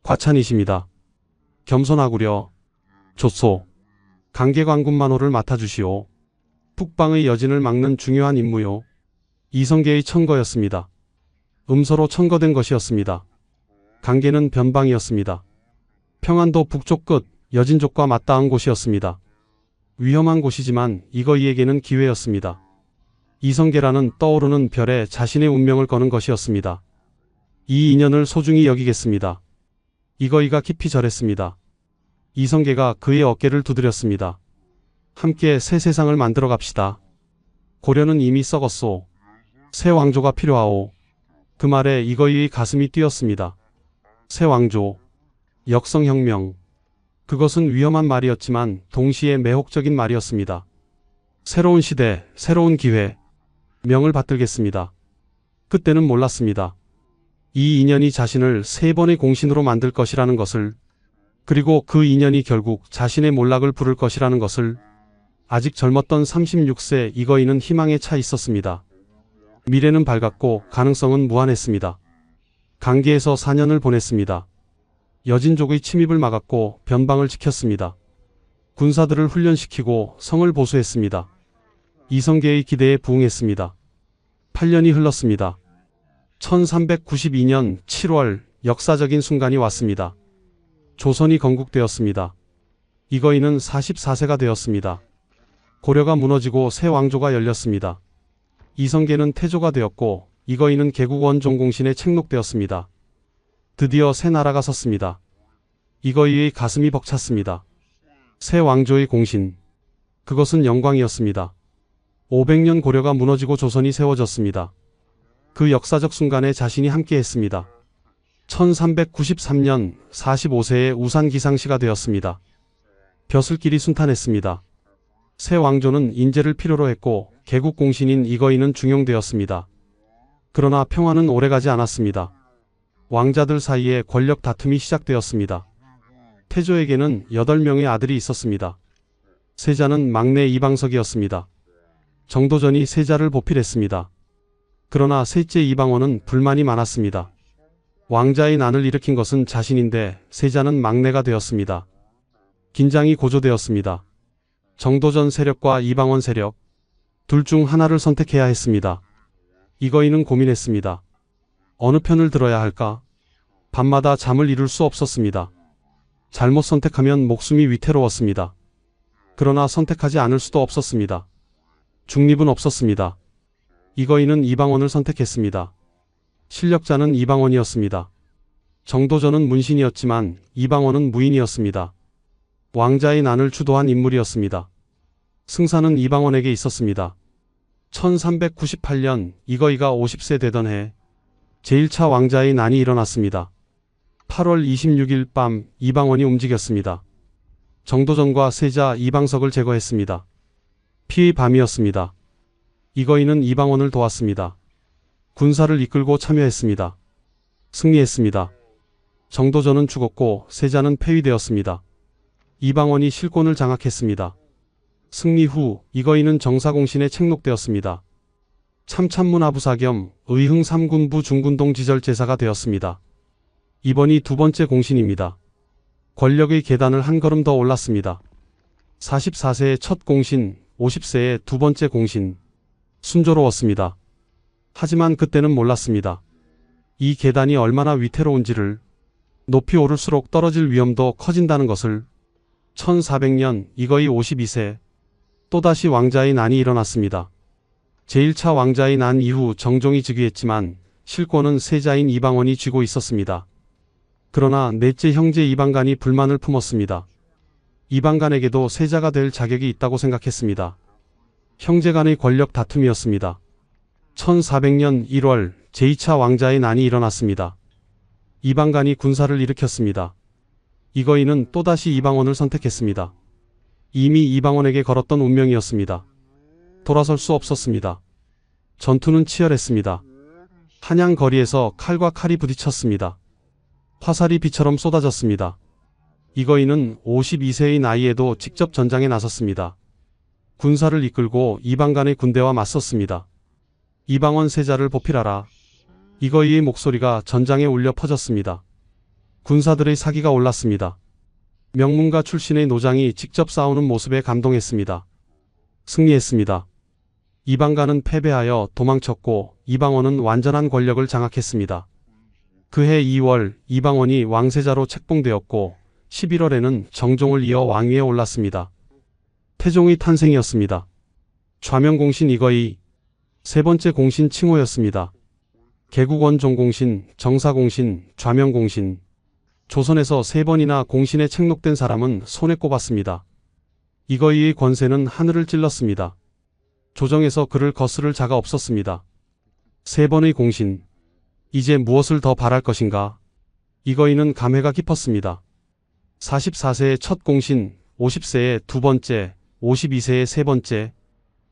과찬이십니다. 겸손하구려. 좋소. 강계관군만호를 맡아주시오. 북방의 여진을 막는 중요한 임무요. 이성계의 천거였습니다. 음서로 천거된 것이었습니다. 강계는 변방이었습니다. 평안도 북쪽 끝 여진족과 맞닿은 곳이었습니다. 위험한 곳이지만 이거이에게는 기회였습니다. 이성계라는 떠오르는 별에 자신의 운명을 거는 것이었습니다. 이 인연을 소중히 여기겠습니다. 이거이가 깊이 절했습니다. 이성계가 그의 어깨를 두드렸습니다. 함께 새 세상을 만들어 갑시다. 고려는 이미 썩었소. 새 왕조가 필요하오. 그 말에 이거이의 가슴이 뛰었습니다. 새 왕조. 역성혁명. 그것은 위험한 말이었지만 동시에 매혹적인 말이었습니다. 새로운 시대, 새로운 기회. 명을 받들겠습니다. 그때는 몰랐습니다. 이 인연이 자신을 3번의 공신으로 만들 것이라는 것을, 그리고 그 인연이 결국 자신의 몰락을 부를 것이라는 것을. 아직 젊었던 36세 이거이는 희망에 차 있었습니다. 미래는 밝았고 가능성은 무한했습니다. 강계에서 4년을 보냈습니다. 여진족의 침입을 막았고 변방을 지켰습니다. 군사들을 훈련시키고 성을 보수했습니다. 이성계의 기대에 부응했습니다. 8년이 흘렀습니다. 1392년 7월 역사적인 순간이 왔습니다. 조선이 건국되었습니다. 이거이는 44세가 되었습니다. 고려가 무너지고 새 왕조가 열렸습니다. 이성계는 태조가 되었고 이거이는 개국 원종공신에 책록되었습니다. 드디어 새 나라가 섰습니다. 이거이의 가슴이 벅찼습니다. 새 왕조의 공신. 그것은 영광이었습니다. 500년 고려가 무너지고 조선이 세워졌습니다. 그 역사적 순간에 자신이 함께했습니다. 1393년 45세에 우산 기상시가 되었습니다. 벼슬길이 순탄했습니다. 새 왕조는 인재를 필요로 했고 개국 공신인 이거이는 중용되었습니다. 그러나 평화는 오래가지 않았습니다. 왕자들 사이에 권력 다툼이 시작되었습니다. 태조에게는 8명의 아들이 있었습니다. 세자는 막내 이방석이었습니다. 정도전이 세자를 보필했습니다. 그러나 셋째 이방원은 불만이 많았습니다. 왕자의 난을 일으킨 것은 자신인데 세자는 막내가 되었습니다. 긴장이 고조되었습니다. 정도전 세력과 이방원 세력, 둘 중 하나를 선택해야 했습니다. 이거이는 고민했습니다. 어느 편을 들어야 할까? 밤마다 잠을 이룰 수 없었습니다. 잘못 선택하면 목숨이 위태로웠습니다. 그러나 선택하지 않을 수도 없었습니다. 중립은 없었습니다. 이거이는 이방원을 선택했습니다. 실력자는 이방원이었습니다. 정도전은 문신이었지만 이방원은 무인이었습니다. 왕자의 난을 주도한 인물이었습니다. 승산은 이방원에게 있었습니다. 1398년 이거이가 50세 되던 해 제1차 왕자의 난이 일어났습니다. 8월 26일 밤 이방원이 움직였습니다. 정도전과 세자 이방석을 제거했습니다. 피의 밤이었습니다. 이거이는 이방원을 도왔습니다. 군사를 이끌고 참여했습니다. 승리했습니다. 정도전은 죽었고 세자는 폐위되었습니다. 이방원이 실권을 장악했습니다. 승리 후 이거인은 정사공신에 책록되었습니다. 참참문화부사 겸 의흥 3군부 중군동 지절제사가 되었습니다. 이번이 두 번째 공신입니다. 권력의 계단을 한 걸음 더 올랐습니다. 44세의 첫 공신, 50세의 두 번째 공신. 순조로웠습니다. 하지만 그때는 몰랐습니다. 이 계단이 얼마나 위태로운지를, 높이 오를수록 떨어질 위험도 커진다는 것을. 1400년 이거이 52세, 또다시 왕자의 난이 일어났습니다. 제1차 왕자의 난 이후 정종이 즉위했지만 실권은 세자인 이방원이 쥐고 있었습니다. 그러나 넷째 형제 이방간이 불만을 품었습니다. 이방간에게도 세자가 될 자격이 있다고 생각했습니다. 형제 간의 권력 다툼이었습니다. 1400년 1월 제2차 왕자의 난이 일어났습니다. 이방간이 군사를 일으켰습니다. 이거인은 또다시 이방원을 선택했습니다. 이미 이방원에게 걸었던 운명이었습니다. 돌아설 수 없었습니다. 전투는 치열했습니다. 한양 거리에서 칼과 칼이 부딪혔습니다. 화살이 비처럼 쏟아졌습니다. 이거인은 52세의 나이에도 직접 전장에 나섰습니다. 군사를 이끌고 이방간의 군대와 맞섰습니다. 이방원 세자를 보필하라. 이거이의 목소리가 전장에 울려 퍼졌습니다. 군사들의 사기가 올랐습니다. 명문가 출신의 노장이 직접 싸우는 모습에 감동했습니다. 승리했습니다. 이방간은 패배하여 도망쳤고 이방원은 완전한 권력을 장악했습니다. 그해 2월 이방원이 왕세자로 책봉되었고 11월에는 정종을 이어 왕위에 올랐습니다. 태종의 탄생이었습니다. 좌명공신 이거이, 세 번째 공신 칭호였습니다. 개국원종공신, 정사공신, 좌명공신. 조선에서 세 번이나 공신에 책록된 사람은 손에 꼽았습니다. 이거이의 권세는 하늘을 찔렀습니다. 조정에서 그를 거스를 자가 없었습니다. 세 번의 공신. 이제 무엇을 더 바랄 것인가? 이거이는 감회가 깊었습니다. 44세의 첫 공신, 50세의 두 번째, 52세의 세 번째.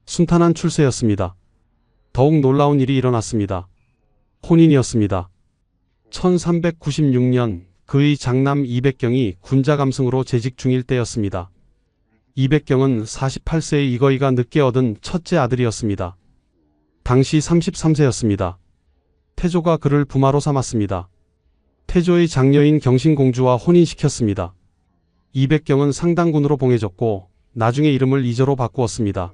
순탄한 출세였습니다. 더욱 놀라운 일이 일어났습니다. 혼인이었습니다. 1396년 그의 장남 이백경이 군자감승으로 재직 중일 때였습니다. 이백경은 48세의 이거이가 늦게 얻은 첫째 아들이었습니다. 당시 33세였습니다. 태조가 그를 부마로 삼았습니다. 태조의 장녀인 경신공주와 혼인시켰습니다. 이백경은 상당군으로 봉해졌고 나중에 이름을 이저로 바꾸었습니다.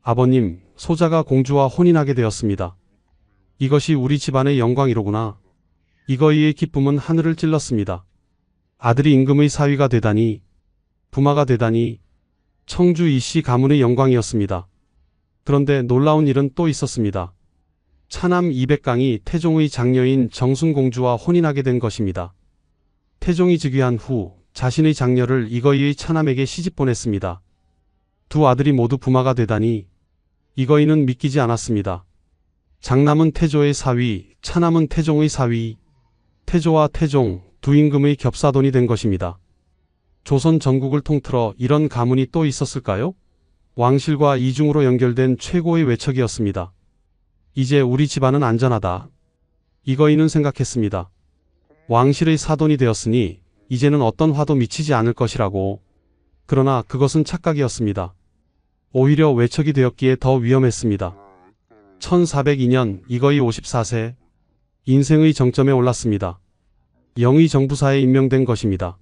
아버님, 소자가 공주와 혼인하게 되었습니다. 이것이 우리 집안의 영광이로구나. 이거이의 기쁨은 하늘을 찔렀습니다. 아들이 임금의 사위가 되다니, 부마가 되다니, 청주 이씨 가문의 영광이었습니다. 그런데 놀라운 일은 또 있었습니다. 차남 이백강이 태종의 장녀인 정순공주와 혼인하게 된 것입니다. 태종이 즉위한 후 자신의 장녀를 이거이의 차남에게 시집 보냈습니다. 두 아들이 모두 부마가 되다니 이거이는 믿기지 않았습니다. 장남은 태조의 사위, 차남은 태종의 사위. 태조와 태종, 두 임금의 겹사돈이 된 것입니다. 조선 전국을 통틀어 이런 가문이 또 있었을까요? 왕실과 이중으로 연결된 최고의 외척이었습니다. 이제 우리 집안은 안전하다. 이거이는 생각했습니다. 왕실의 사돈이 되었으니 이제는 어떤 화도 미치지 않을 것이라고. 그러나 그것은 착각이었습니다. 오히려 외척이 되었기에 더 위험했습니다. 1402년 이거이 54세, 인생의 정점에 올랐습니다. 영의 정부사에 임명된 것입니다.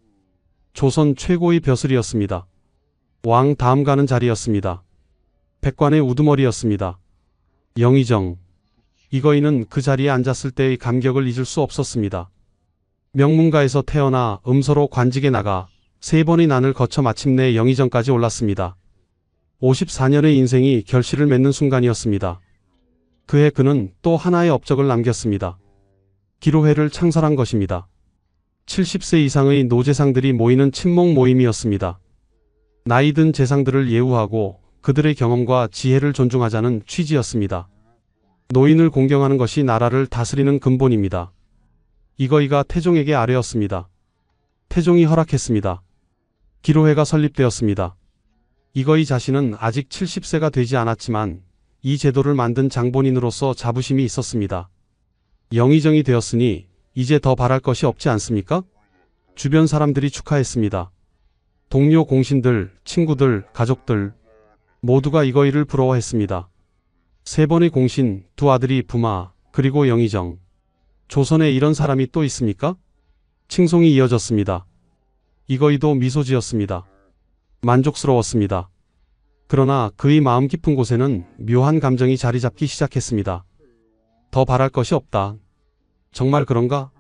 조선 최고의 벼슬이었습니다. 왕 다음 가는 자리였습니다. 백관의 우두머리였습니다. 영의정. 이거이는 그 자리에 앉았을 때의 감격을 잊을 수 없었습니다. 명문가에서 태어나 음서로 관직에 나가 세 번의 난을 거쳐 마침내 영의정까지 올랐습니다. 54년의 인생이 결실을 맺는 순간이었습니다. 그해 그는 또 하나의 업적을 남겼습니다. 기로회를 창설한 것입니다. 70세 이상의 노재상들이 모이는 친목 모임이었습니다. 나이든 재상들을 예우하고 그들의 경험과 지혜를 존중하자는 취지였습니다. 노인을 공경하는 것이 나라를 다스리는 근본입니다. 이거이가 태종에게 아뢰었습니다. 태종이 허락했습니다. 기로회가 설립되었습니다. 이거이 자신은 아직 70세가 되지 않았지만 이 제도를 만든 장본인으로서 자부심이 있었습니다. 영의정이 되었으니 이제 더 바랄 것이 없지 않습니까? 주변 사람들이 축하했습니다. 동료 공신들, 친구들, 가족들 모두가 이거이를 부러워했습니다. 세 번의 공신, 두 아들이 부마, 그리고 영의정. 조선에 이런 사람이 또 있습니까? 칭송이 이어졌습니다. 이거이도 미소 지었습니다. 만족스러웠습니다. 그러나 그의 마음 깊은 곳에는 묘한 감정이 자리 잡기 시작했습니다. 더 바랄 것이 없다. 정말 그런가?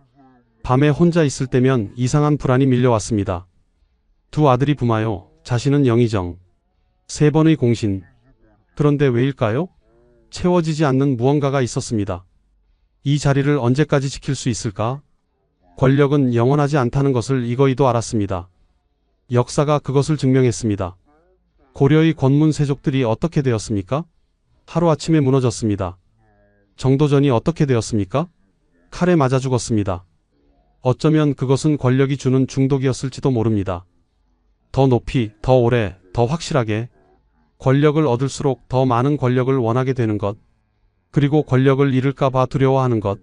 밤에 혼자 있을 때면 이상한 불안이 밀려왔습니다. 두 아들이 부마요, 자신은 영의정. 세 번의 공신. 그런데 왜일까요? 채워지지 않는 무언가가 있었습니다. 이 자리를 언제까지 지킬 수 있을까? 권력은 영원하지 않다는 것을 이거이도 알았습니다. 역사가 그것을 증명했습니다. 고려의 권문 세족들이 어떻게 되었습니까? 하루아침에 무너졌습니다. 정도전이 어떻게 되었습니까? 칼에 맞아 죽었습니다. 어쩌면 그것은 권력이 주는 중독이었을지도 모릅니다. 더 높이, 더 오래, 더 확실하게 권력을 얻을수록 더 많은 권력을 원하게 되는 것, 그리고 권력을 잃을까 봐 두려워하는 것.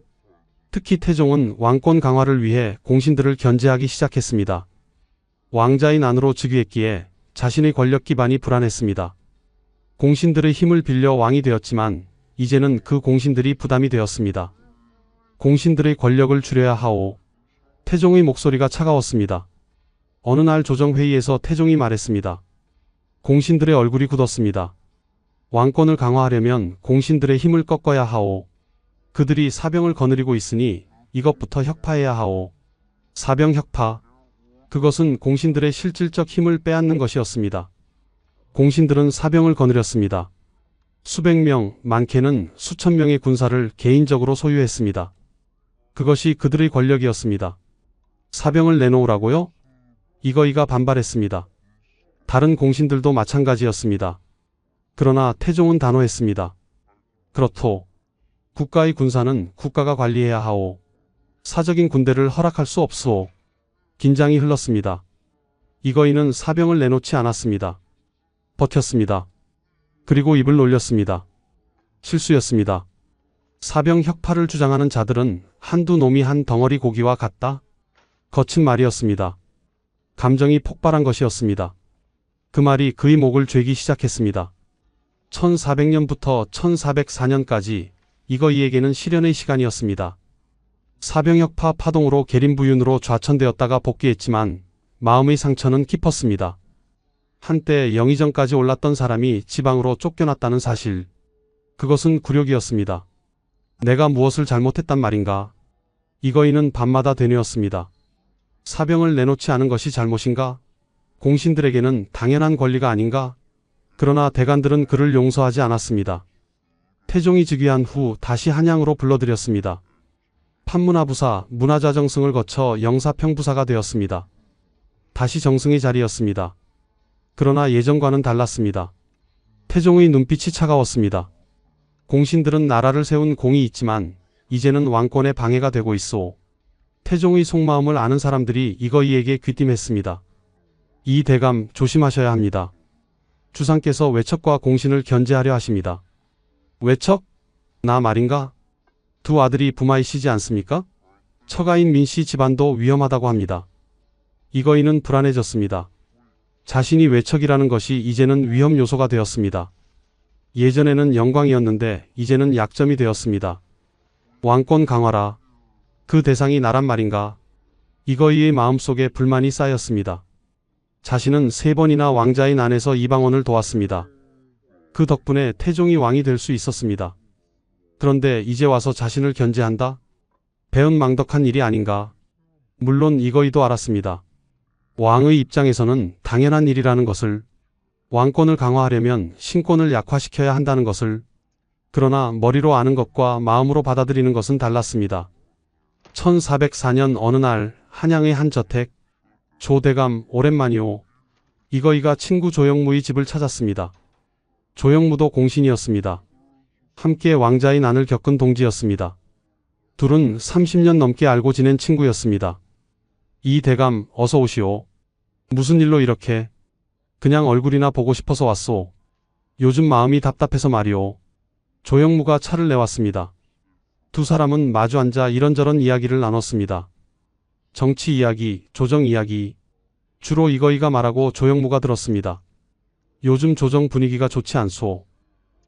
특히 태종은 왕권 강화를 위해 공신들을 견제하기 시작했습니다. 왕자인 안으로 즉위했기에 자신의 권력 기반이 불안했습니다. 공신들의 힘을 빌려 왕이 되었지만 이제는 그 공신들이 부담이 되었습니다. 공신들의 권력을 줄여야 하오. 태종의 목소리가 차가웠습니다. 어느 날 조정회의에서 태종이 말했습니다. 공신들의 얼굴이 굳었습니다. 왕권을 강화하려면 공신들의 힘을 꺾어야 하오. 그들이 사병을 거느리고 있으니 이것부터 혁파해야 하오. 사병 혁파. 그것은 공신들의 실질적 힘을 빼앗는 것이었습니다. 공신들은 사병을 거느렸습니다. 수백 명, 많게는 수천 명의 군사를 개인적으로 소유했습니다. 그것이 그들의 권력이었습니다. 사병을 내놓으라고요? 이거이가 반발했습니다. 다른 공신들도 마찬가지였습니다. 그러나 태종은 단호했습니다. 그렇소. 국가의 군사는 국가가 관리해야 하오. 사적인 군대를 허락할 수 없소. 긴장이 흘렀습니다. 이거이는 사병을 내놓지 않았습니다. 버텼습니다. 그리고 입을 놀렸습니다. 실수였습니다. 사병 혁파를 주장하는 자들은 한두 놈이 한 덩어리 고기와 같다. 거친 말이었습니다. 감정이 폭발한 것이었습니다. 그 말이 그의 목을 죄기 시작했습니다. 1400년부터 1404년까지 이거이에게는 시련의 시간이었습니다. 사병혁파 파동으로 계림부윤으로 좌천되었다가 복귀했지만 마음의 상처는 깊었습니다. 한때 영의정까지 올랐던 사람이 지방으로 쫓겨났다는 사실. 그것은 굴욕이었습니다. 내가 무엇을 잘못했단 말인가? 이거이는 밤마다 되뇌었습니다. 사병을 내놓지 않은 것이 잘못인가? 공신들에게는 당연한 권리가 아닌가? 그러나 대관들은 그를 용서하지 않았습니다. 태종이 즉위한 후 다시 한양으로 불러들였습니다. 판문화부사, 문화자정승을 거쳐 영사평부사가 되었습니다. 다시 정승의 자리였습니다. 그러나 예전과는 달랐습니다. 태종의 눈빛이 차가웠습니다. 공신들은 나라를 세운 공이 있지만 이제는 왕권에 방해가 되고 있소. 태종의 속마음을 아는 사람들이 이거이에게 귀띔했습니다. 이 대감 조심하셔야 합니다. 주상께서 외척과 공신을 견제하려 하십니다. 외척? 나 말인가? 두 아들이 부마이시지 않습니까? 처가인 민씨 집안도 위험하다고 합니다. 이거이는 불안해졌습니다. 자신이 외척이라는 것이 이제는 위험 요소가 되었습니다. 예전에는 영광이었는데 이제는 약점이 되었습니다. 왕권 강화라. 그 대상이 나란 말인가? 이거이의 마음속에 불만이 쌓였습니다. 자신은 3번이나 왕자인 안에서 이방원을 도왔습니다. 그 덕분에 태종이 왕이 될 수 있었습니다. 그런데 이제 와서 자신을 견제한다? 배은망덕한 일이 아닌가? 물론 이거이도 알았습니다. 왕의 입장에서는 당연한 일이라는 것을, 왕권을 강화하려면 신권을 약화시켜야 한다는 것을. 그러나 머리로 아는 것과 마음으로 받아들이는 것은 달랐습니다. 1404년 어느 날 한양의 한 저택. 조대감 오랜만이오. 이거이가 친구 조영무의 집을 찾았습니다. 조영무도 공신이었습니다. 함께 왕자의 난을 겪은 동지였습니다. 둘은 30년 넘게 알고 지낸 친구였습니다. 이 대감 어서 오시오. 무슨 일로 이렇게? 그냥 얼굴이나 보고 싶어서 왔소. 요즘 마음이 답답해서 말이오. 조영무가 차를 내왔습니다. 두 사람은 마주 앉아 이런저런 이야기를 나눴습니다. 정치 이야기, 조정 이야기. 주로 이거이가 말하고 조영무가 들었습니다. 요즘 조정 분위기가 좋지 않소.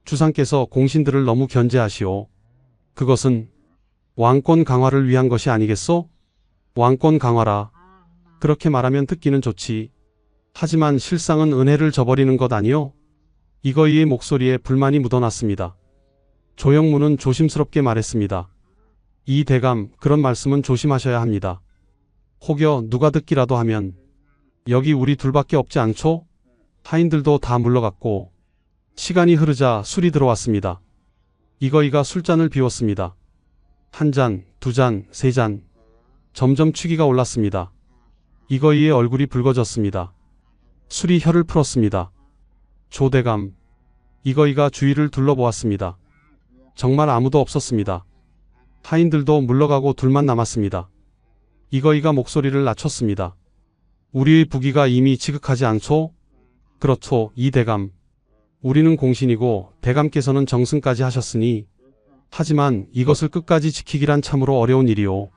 주상께서 공신들을 너무 견제하시오. 그것은 왕권 강화를 위한 것이 아니겠소? 왕권 강화라. 그렇게 말하면 듣기는 좋지. 하지만 실상은 은혜를 저버리는 것 아니오? 이거이의 목소리에 불만이 묻어났습니다. 조영무는 조심스럽게 말했습니다. 이 대감, 그런 말씀은 조심하셔야 합니다. 혹여 누가 듣기라도 하면 여기 우리 둘밖에 없지 않소? 하인들도 다 물러갔고 시간이 흐르자 술이 들어왔습니다. 이거이가 술잔을 비웠습니다. 한 잔, 두 잔, 세 잔. 점점 취기가 올랐습니다. 이거이의 얼굴이 붉어졌습니다. 술이 혀를 풀었습니다. 조대감. 이거이가 주위를 둘러보았습니다. 정말 아무도 없었습니다. 하인들도 물러가고 둘만 남았습니다. 이거이가 목소리를 낮췄습니다. 우리의 부기가 이미 지극하지 않소? 그렇소, 이 대감. 우리는 공신이고 대감께서는 정승까지 하셨으니 하지만 이것을 끝까지 지키기란 참으로 어려운 일이오.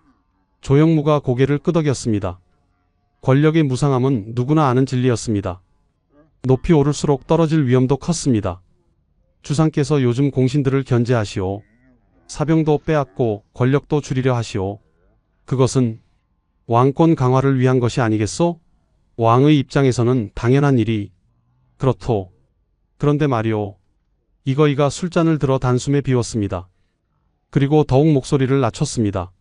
조영무가 고개를 끄덕였습니다. 권력의 무상함은 누구나 아는 진리였습니다. 높이 오를수록 떨어질 위험도 컸습니다. 주상께서 요즘 공신들을 견제하시오. 사병도 빼앗고 권력도 줄이려 하시오. 그것은 왕권 강화를 위한 것이 아니겠소? 왕의 입장에서는 당연한 일이. 그렇소. 그런데 말이오. 이거이가 술잔을 들어 단숨에 비웠습니다. 그리고 더욱 목소리를 낮췄습니다.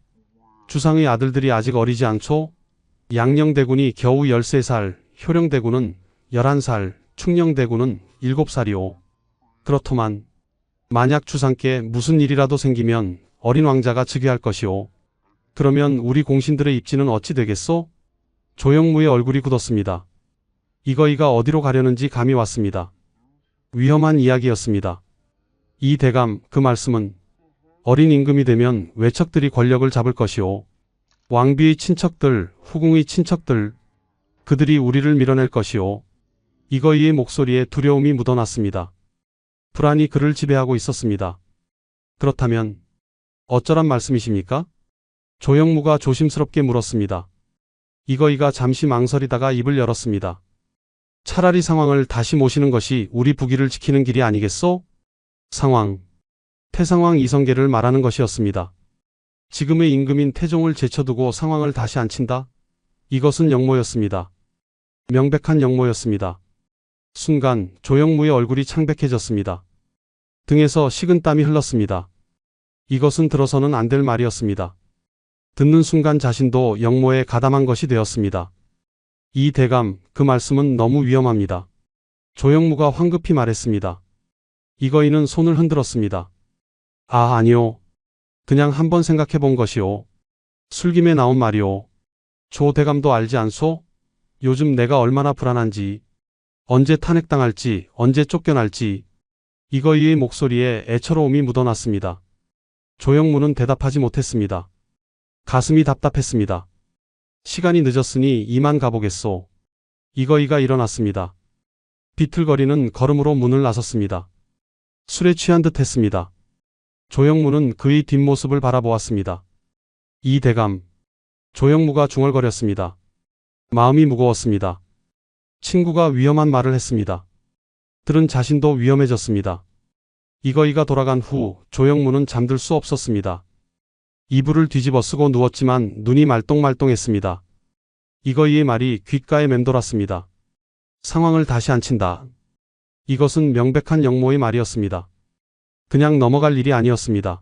주상의 아들들이 아직 어리지 않소? 양녕대군이 겨우 13살, 효령대군은 11살, 충녕대군은 7살이오. 그렇더만 만약 주상께 무슨 일이라도 생기면 어린 왕자가 즉위할 것이오. 그러면 우리 공신들의 입지는 어찌 되겠소? 조영무의 얼굴이 굳었습니다. 이거이가 어디로 가려는지 감이 왔습니다. 위험한 이야기였습니다. 이 대감, 그 말씀은 어린 임금이 되면 외척들이 권력을 잡을 것이오. 왕비의 친척들, 후궁의 친척들, 그들이 우리를 밀어낼 것이오. 이거이의 목소리에 두려움이 묻어났습니다. 불안이 그를 지배하고 있었습니다. 그렇다면 어쩌란 말씀이십니까? 조영무가 조심스럽게 물었습니다. 이거이가 잠시 망설이다가 입을 열었습니다. 차라리 상황을 다시 모시는 것이 우리 부기를 지키는 길이 아니겠소? 상황. 태상왕 이성계를 말하는 것이었습니다. 지금의 임금인 태종을 제쳐두고 상황을 다시 앉힌다? 이것은 역모였습니다. 명백한 역모였습니다. 순간 조영무의 얼굴이 창백해졌습니다. 등에서 식은 땀이 흘렀습니다. 이것은 들어서는 안 될 말이었습니다. 듣는 순간 자신도 역모에 가담한 것이 되었습니다. 이 대감, 그 말씀은 너무 위험합니다. 조영무가 황급히 말했습니다. 이거이는 손을 흔들었습니다. 아, 아니요. 그냥 한번 생각해 본 것이오. 술김에 나온 말이오. 조 대감도 알지 않소? 요즘 내가 얼마나 불안한지, 언제 탄핵당할지, 언제 쫓겨날지. 이거이의 목소리에 애처로움이 묻어났습니다. 조영무는 대답하지 못했습니다. 가슴이 답답했습니다. 시간이 늦었으니 이만 가보겠소. 이거이가 일어났습니다. 비틀거리는 걸음으로 문을 나섰습니다. 술에 취한 듯 했습니다. 조영무는 그의 뒷모습을 바라보았습니다. 이 대감. 조영무가 중얼거렸습니다. 마음이 무거웠습니다. 친구가 위험한 말을 했습니다. 들은 자신도 위험해졌습니다. 이거이가 돌아간 후 조영무는 잠들 수 없었습니다. 이불을 뒤집어 쓰고 누웠지만 눈이 말똥말똥했습니다. 이거이의 말이 귓가에 맴돌았습니다. 상황을 다시 앉힌다. 이것은 명백한 역모의 말이었습니다. 그냥 넘어갈 일이 아니었습니다.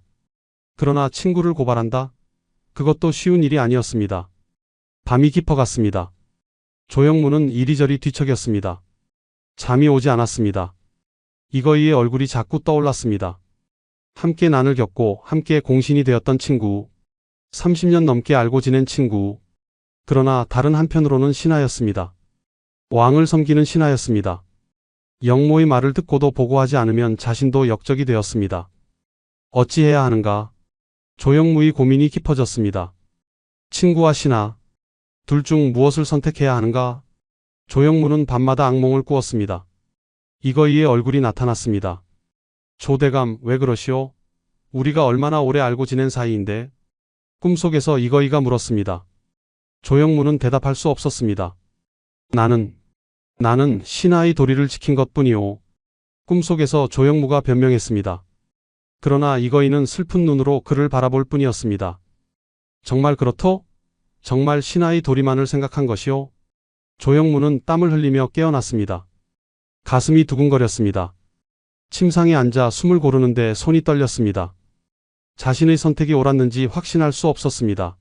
그러나 친구를 고발한다? 그것도 쉬운 일이 아니었습니다. 밤이 깊어갔습니다. 조영무는 이리저리 뒤척였습니다. 잠이 오지 않았습니다. 이거이의 얼굴이 자꾸 떠올랐습니다. 함께 난을 겪고 함께 공신이 되었던 친구. 30년 넘게 알고 지낸 친구. 그러나 다른 한편으로는 신하였습니다. 왕을 섬기는 신하였습니다. 역모의 말을 듣고도 보고하지 않으면 자신도 역적이 되었습니다. 어찌해야 하는가? 조영무의 고민이 깊어졌습니다. 친구와 신하. 둘 중 무엇을 선택해야 하는가? 조영무는 밤마다 악몽을 꾸었습니다. 이거이의 얼굴이 나타났습니다. 조대감, 왜 그러시오? 우리가 얼마나 오래 알고 지낸 사이인데? 꿈속에서 이거이가 물었습니다. 조영무는 대답할 수 없었습니다. 나는 신하의 도리를 지킨 것뿐이오. 꿈속에서 조영무가 변명했습니다. 그러나 이거이는 슬픈 눈으로 그를 바라볼 뿐이었습니다. 정말 그렇소? 정말 신하의 도리만을 생각한 것이오? 조영무는 땀을 흘리며 깨어났습니다. 가슴이 두근거렸습니다. 침상에 앉아 숨을 고르는데 손이 떨렸습니다. 자신의 선택이 옳았는지 확신할 수 없었습니다.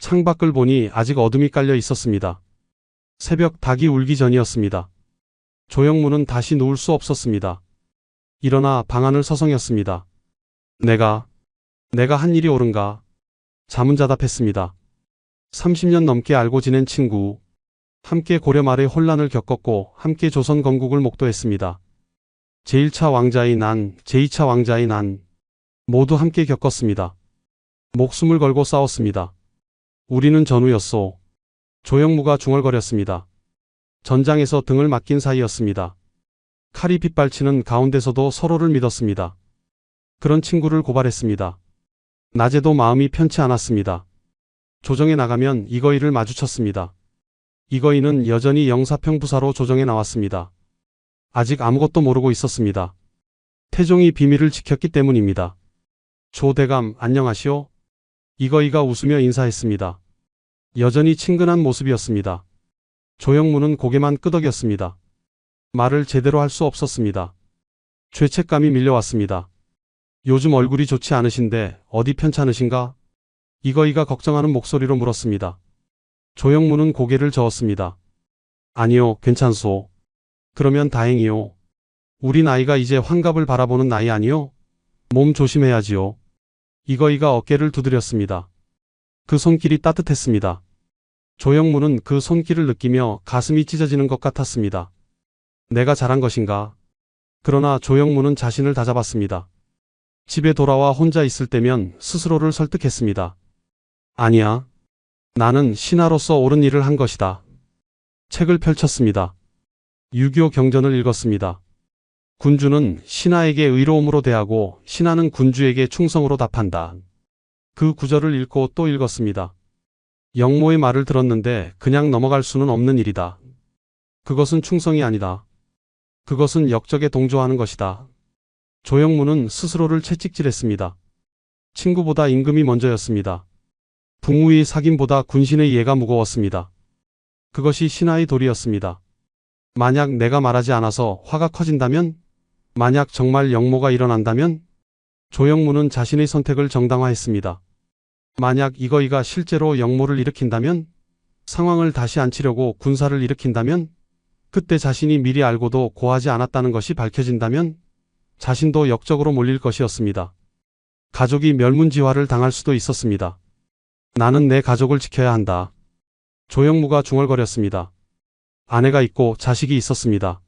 창밖을 보니 아직 어둠이 깔려 있었습니다. 새벽 닭이 울기 전이었습니다. 조영무는 다시 누울 수 없었습니다. 일어나 방안을 서성였습니다. 내가 한 일이 옳은가? 자문자답했습니다. 30년 넘게 알고 지낸 친구, 함께 고려 말의 혼란을 겪었고 함께 조선 건국을 목도했습니다. 제1차 왕자의 난, 제2차 왕자의 난, 모두 함께 겪었습니다. 목숨을 걸고 싸웠습니다. 우리는 전우였소. 조영무가 중얼거렸습니다. 전장에서 등을 맡긴 사이였습니다. 칼이 빗발치는 가운데서도 서로를 믿었습니다. 그런 친구를 고발했습니다. 낮에도 마음이 편치 않았습니다. 조정에 나가면 이거이를 마주쳤습니다. 이거이는 여전히 영사평 부사로 조정에 나왔습니다. 아직 아무것도 모르고 있었습니다. 태종이 비밀을 지켰기 때문입니다. 조대감, 안녕하시오? 이거이가 웃으며 인사했습니다. 여전히 친근한 모습이었습니다. 조영무는 고개만 끄덕였습니다. 말을 제대로 할 수 없었습니다. 죄책감이 밀려왔습니다. 요즘 얼굴이 좋지 않으신데 어디 편찮으신가? 이거이가 걱정하는 목소리로 물었습니다. 조영무는 고개를 저었습니다. 아니요, 괜찮소. 그러면 다행이요. 우리 나이가 이제 환갑을 바라보는 나이 아니요? 몸 조심해야지요. 이거이가 어깨를 두드렸습니다. 그 손길이 따뜻했습니다. 조영무는 그 손길을 느끼며 가슴이 찢어지는 것 같았습니다. 내가 잘한 것인가? 그러나 조영무는 자신을 다잡았습니다. 집에 돌아와 혼자 있을 때면 스스로를 설득했습니다. 아니야. 나는 신하로서 옳은 일을 한 것이다. 책을 펼쳤습니다. 6.25 경전을 읽었습니다. 군주는 신하에게 의로움으로 대하고 신하는 군주에게 충성으로 답한다. 그 구절을 읽고 또 읽었습니다. 영모의 말을 들었는데 그냥 넘어갈 수는 없는 일이다. 그것은 충성이 아니다. 그것은 역적에 동조하는 것이다. 조영무는 스스로를 채찍질했습니다. 친구보다 임금이 먼저였습니다. 부무의 사김보다 군신의 예가 무거웠습니다. 그것이 신하의 도리였습니다. 만약 내가 말하지 않아서 화가 커진다면? 만약 정말 영모가 일어난다면? 조영무는 자신의 선택을 정당화했습니다. 만약 이거이가 실제로 영모를 일으킨다면? 상황을 다시 앉히려고 군사를 일으킨다면? 그때 자신이 미리 알고도 고하지 않았다는 것이 밝혀진다면? 자신도 역적으로 몰릴 것이었습니다. 가족이 멸문지화를 당할 수도 있었습니다. 나는 내 가족을 지켜야 한다. 조영무가 중얼거렸습니다. 아내가 있고 자식이 있었습니다.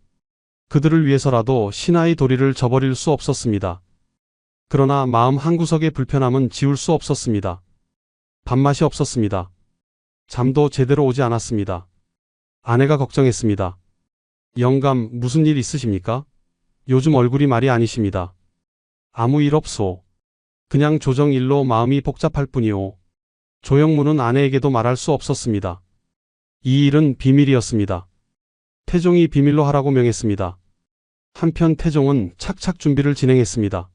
그들을 위해서라도 신하의 도리를 저버릴 수 없었습니다. 그러나 마음 한구석의 불편함은 지울 수 없었습니다. 밥맛이 없었습니다. 잠도 제대로 오지 않았습니다. 아내가 걱정했습니다. 영감, 무슨 일 있으십니까? 요즘 얼굴이 말이 아니십니다. 아무 일 없소. 그냥 조정 일로 마음이 복잡할 뿐이오. 조영무는 아내에게도 말할 수 없었습니다. 이 일은 비밀이었습니다. 태종이 비밀로 하라고 명했습니다. 한편 태종은 착착 준비를 진행했습니다.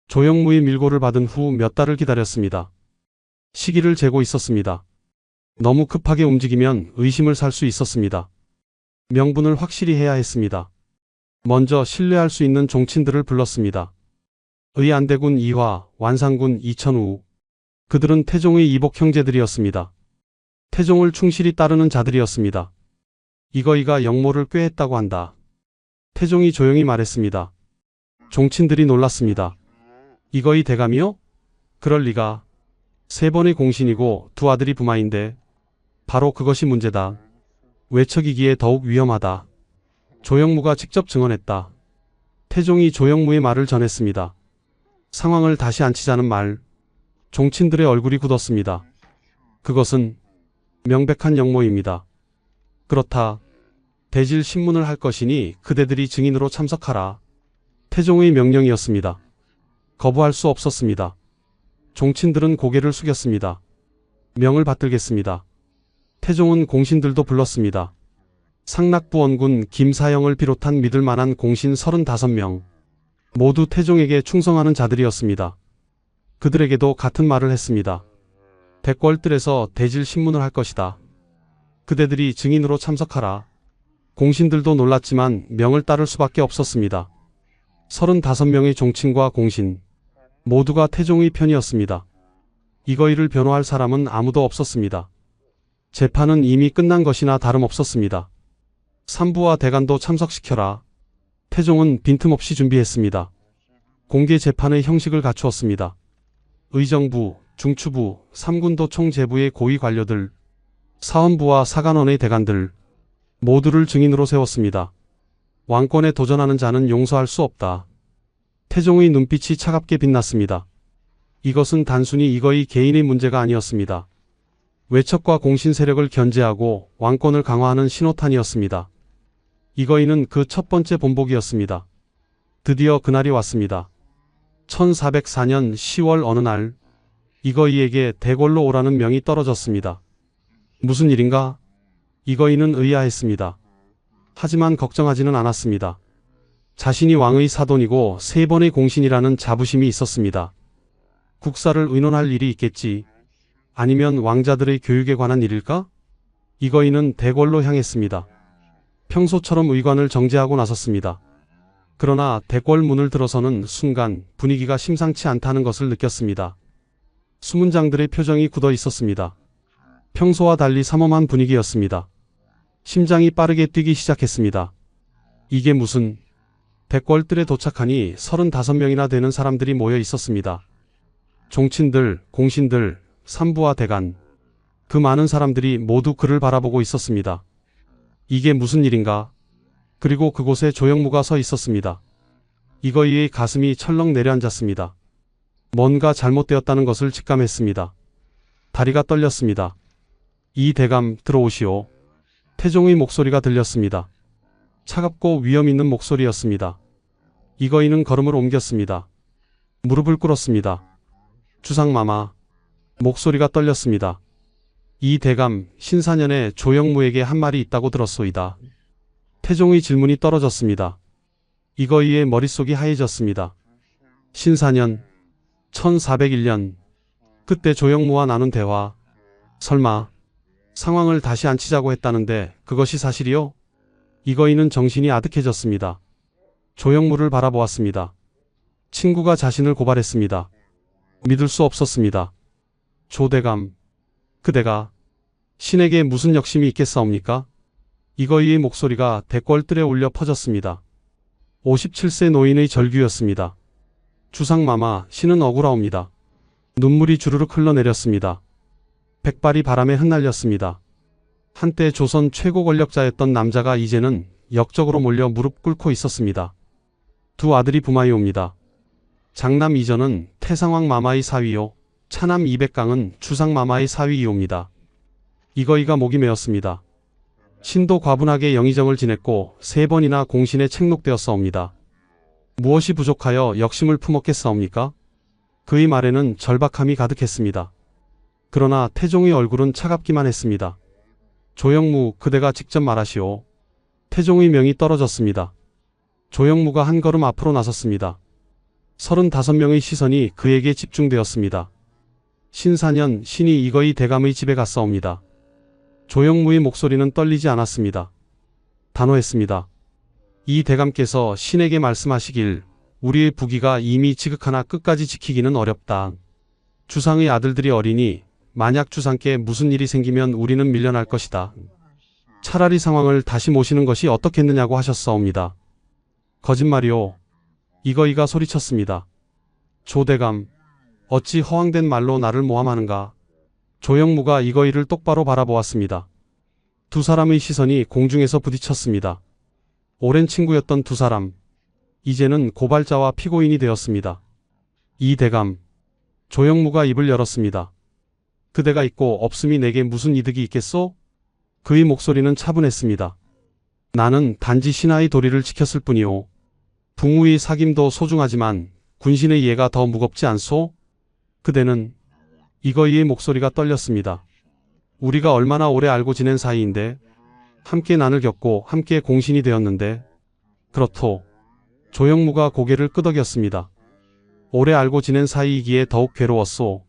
조영무의 밀고를 받은 후 몇 달을 기다렸습니다. 시기를 재고 있었습니다. 너무 급하게 움직이면 의심을 살 수 있었습니다. 명분을 확실히 해야 했습니다. 먼저 신뢰할 수 있는 종친들을 불렀습니다. 의안대군 이화, 완산군 이천우. 그들은 태종의 이복 형제들이었습니다. 태종을 충실히 따르는 자들이었습니다. 이거이가 영모를 꾀했다고 한다. 태종이 조용히 말했습니다. 종친들이 놀랐습니다. 이거이 대감이요? 그럴 리가. 3번의 공신이고 2 아들이 부마인데 바로 그것이 문제다. 외척이기에 더욱 위험하다. 조영무가 직접 증언했다. 태종이 조영무의 말을 전했습니다. 상황을 다시 앉히자는 말. 종친들의 얼굴이 굳었습니다. 그것은 명백한 영모입니다. 그렇다. 대질 신문을 할 것이니 그대들이 증인으로 참석하라. 태종의 명령이었습니다. 거부할 수 없었습니다. 종친들은 고개를 숙였습니다. 명을 받들겠습니다. 태종은 공신들도 불렀습니다. 상락부 원군 김사영을 비롯한 믿을 만한 공신 35명. 모두 태종에게 충성하는 자들이었습니다. 그들에게도 같은 말을 했습니다. 대궐뜰에서 대질 신문을 할 것이다. 그대들이 증인으로 참석하라. 공신들도 놀랐지만 명을 따를 수밖에 없었습니다. 35명의 종친과 공신 모두가 태종의 편이었습니다. 이거이를 변호할 사람은 아무도 없었습니다. 재판은 이미 끝난 것이나 다름없었습니다. 삼부와 대간도 참석시켜라. 태종은 빈틈없이 준비했습니다. 공개 재판의 형식을 갖추었습니다. 의정부, 중추부, 삼군도 총재부의 고위 관료들, 사헌부와 사간원의 대간들 모두를 증인으로 세웠습니다. 왕권에 도전하는 자는 용서할 수 없다. 태종의 눈빛이 차갑게 빛났습니다. 이것은 단순히 이거의 개인의 문제가 아니었습니다. 외척과 공신 세력을 견제하고 왕권을 강화하는 신호탄이었습니다. 이거이는 그 첫 번째 본보기였습니다. 드디어 그날이 왔습니다. 1404년 10월 어느 날 이거이에게 대궐로 오라는 명이 떨어졌습니다. 무슨 일인가? 이거이는 의아했습니다. 하지만 걱정하지는 않았습니다. 자신이 왕의 사돈이고 3번의 공신이라는 자부심이 있었습니다. 국사를 의논할 일이 있겠지. 아니면 왕자들의 교육에 관한 일일까? 이거이는 대궐로 향했습니다. 평소처럼 의관을 정제하고 나섰습니다. 그러나 대궐 문을 들어서는 순간 분위기가 심상치 않다는 것을 느꼈습니다. 수문장들의 표정이 굳어 있었습니다. 평소와 달리 삼엄한 분위기였습니다. 심장이 빠르게 뛰기 시작했습니다. 이게 무슨... 대궐뜰에 도착하니 35명이나 되는 사람들이 모여 있었습니다. 종친들, 공신들, 삼부와 대간. 그 많은 사람들이 모두 그를 바라보고 있었습니다. 이게 무슨 일인가? 그리고 그곳에 조영무가 서 있었습니다. 이거이의 가슴이 철렁 내려앉았습니다. 뭔가 잘못되었다는 것을 직감했습니다. 다리가 떨렸습니다. 이 대감 들어오시오. 태종의 목소리가 들렸습니다. 차갑고 위험 있는 목소리였습니다. 이거이는 걸음을 옮겼습니다. 무릎을 꿇었습니다. 주상마마. 목소리가 떨렸습니다. 이 대감 신사년에 조영무에게 한 말이 있다고 들었소이다. 태종의 질문이 떨어졌습니다. 이거이의 머릿속이 하얘졌습니다. 신사년 1401년 그때 조영무와 나눈 대화. 설마 상황을 다시 앉히자고 했다는데 그것이 사실이요? 이거이는 정신이 아득해졌습니다. 조영무를 바라보았습니다. 친구가 자신을 고발했습니다. 믿을 수 없었습니다. 조대감, 그대가 신에게 무슨 역심이 있겠사옵니까? 이거이의 목소리가 대궐뜰에 울려 퍼졌습니다. 57세 노인의 절규였습니다. 주상마마, 신은 억울하옵니다. 눈물이 주르륵 흘러내렸습니다. 백발이 바람에 흩날렸습니다. 한때 조선 최고 권력자였던 남자가 이제는 역적으로 몰려 무릎 꿇고 있었습니다. 두 아들이 부마이옵니다. 장남 이전은 태상왕 마마의 사위요. 차남 이백강은 주상마마의 사위이옵니다. 이거이가 목이 메었습니다. 신도 과분하게 영의정을 지냈고 3번이나 공신에 책록되었사옵니다. 무엇이 부족하여 역심을 품었겠사옵니까? 그의 말에는 절박함이 가득했습니다. 그러나 태종의 얼굴은 차갑기만 했습니다. 조영무, 그대가 직접 말하시오. 태종의 명이 떨어졌습니다. 조영무가 한 걸음 앞으로 나섰습니다. 35명의 시선이 그에게 집중되었습니다. 신사년, 신이 이거이 대감의 집에 갔사옵니다. 조영무의 목소리는 떨리지 않았습니다. 단호했습니다. 이 대감께서 신에게 말씀하시길 우리의 부귀가 이미 지극하나 끝까지 지키기는 어렵다. 주상의 아들들이 어리니 만약 주상께 무슨 일이 생기면 우리는 밀려날 것이다. 차라리 상황을 다시 모시는 것이 어떻겠느냐고 하셨사옵니다. 거짓말이오. 이거이가 소리쳤습니다. 조대감, 어찌 허황된 말로 나를 모함하는가? 조영무가 이거이를 똑바로 바라보았습니다. 두 사람의 시선이 공중에서 부딪혔습니다. 오랜 친구였던 두 사람, 이제는 고발자와 피고인이 되었습니다. 이 대감, 조영무가 입을 열었습니다. 그대가 있고 없음이 내게 무슨 이득이 있겠소? 그의 목소리는 차분했습니다. 나는 단지 신하의 도리를 지켰을 뿐이오. 부무의 사귐도 소중하지만 군신의 예가 더 무겁지 않소? 그대는 이거이의 목소리가 떨렸습니다. 우리가 얼마나 오래 알고 지낸 사이인데 함께 난을 겪고 함께 공신이 되었는데 그렇소. 조영무가 고개를 끄덕였습니다. 오래 알고 지낸 사이이기에 더욱 괴로웠소.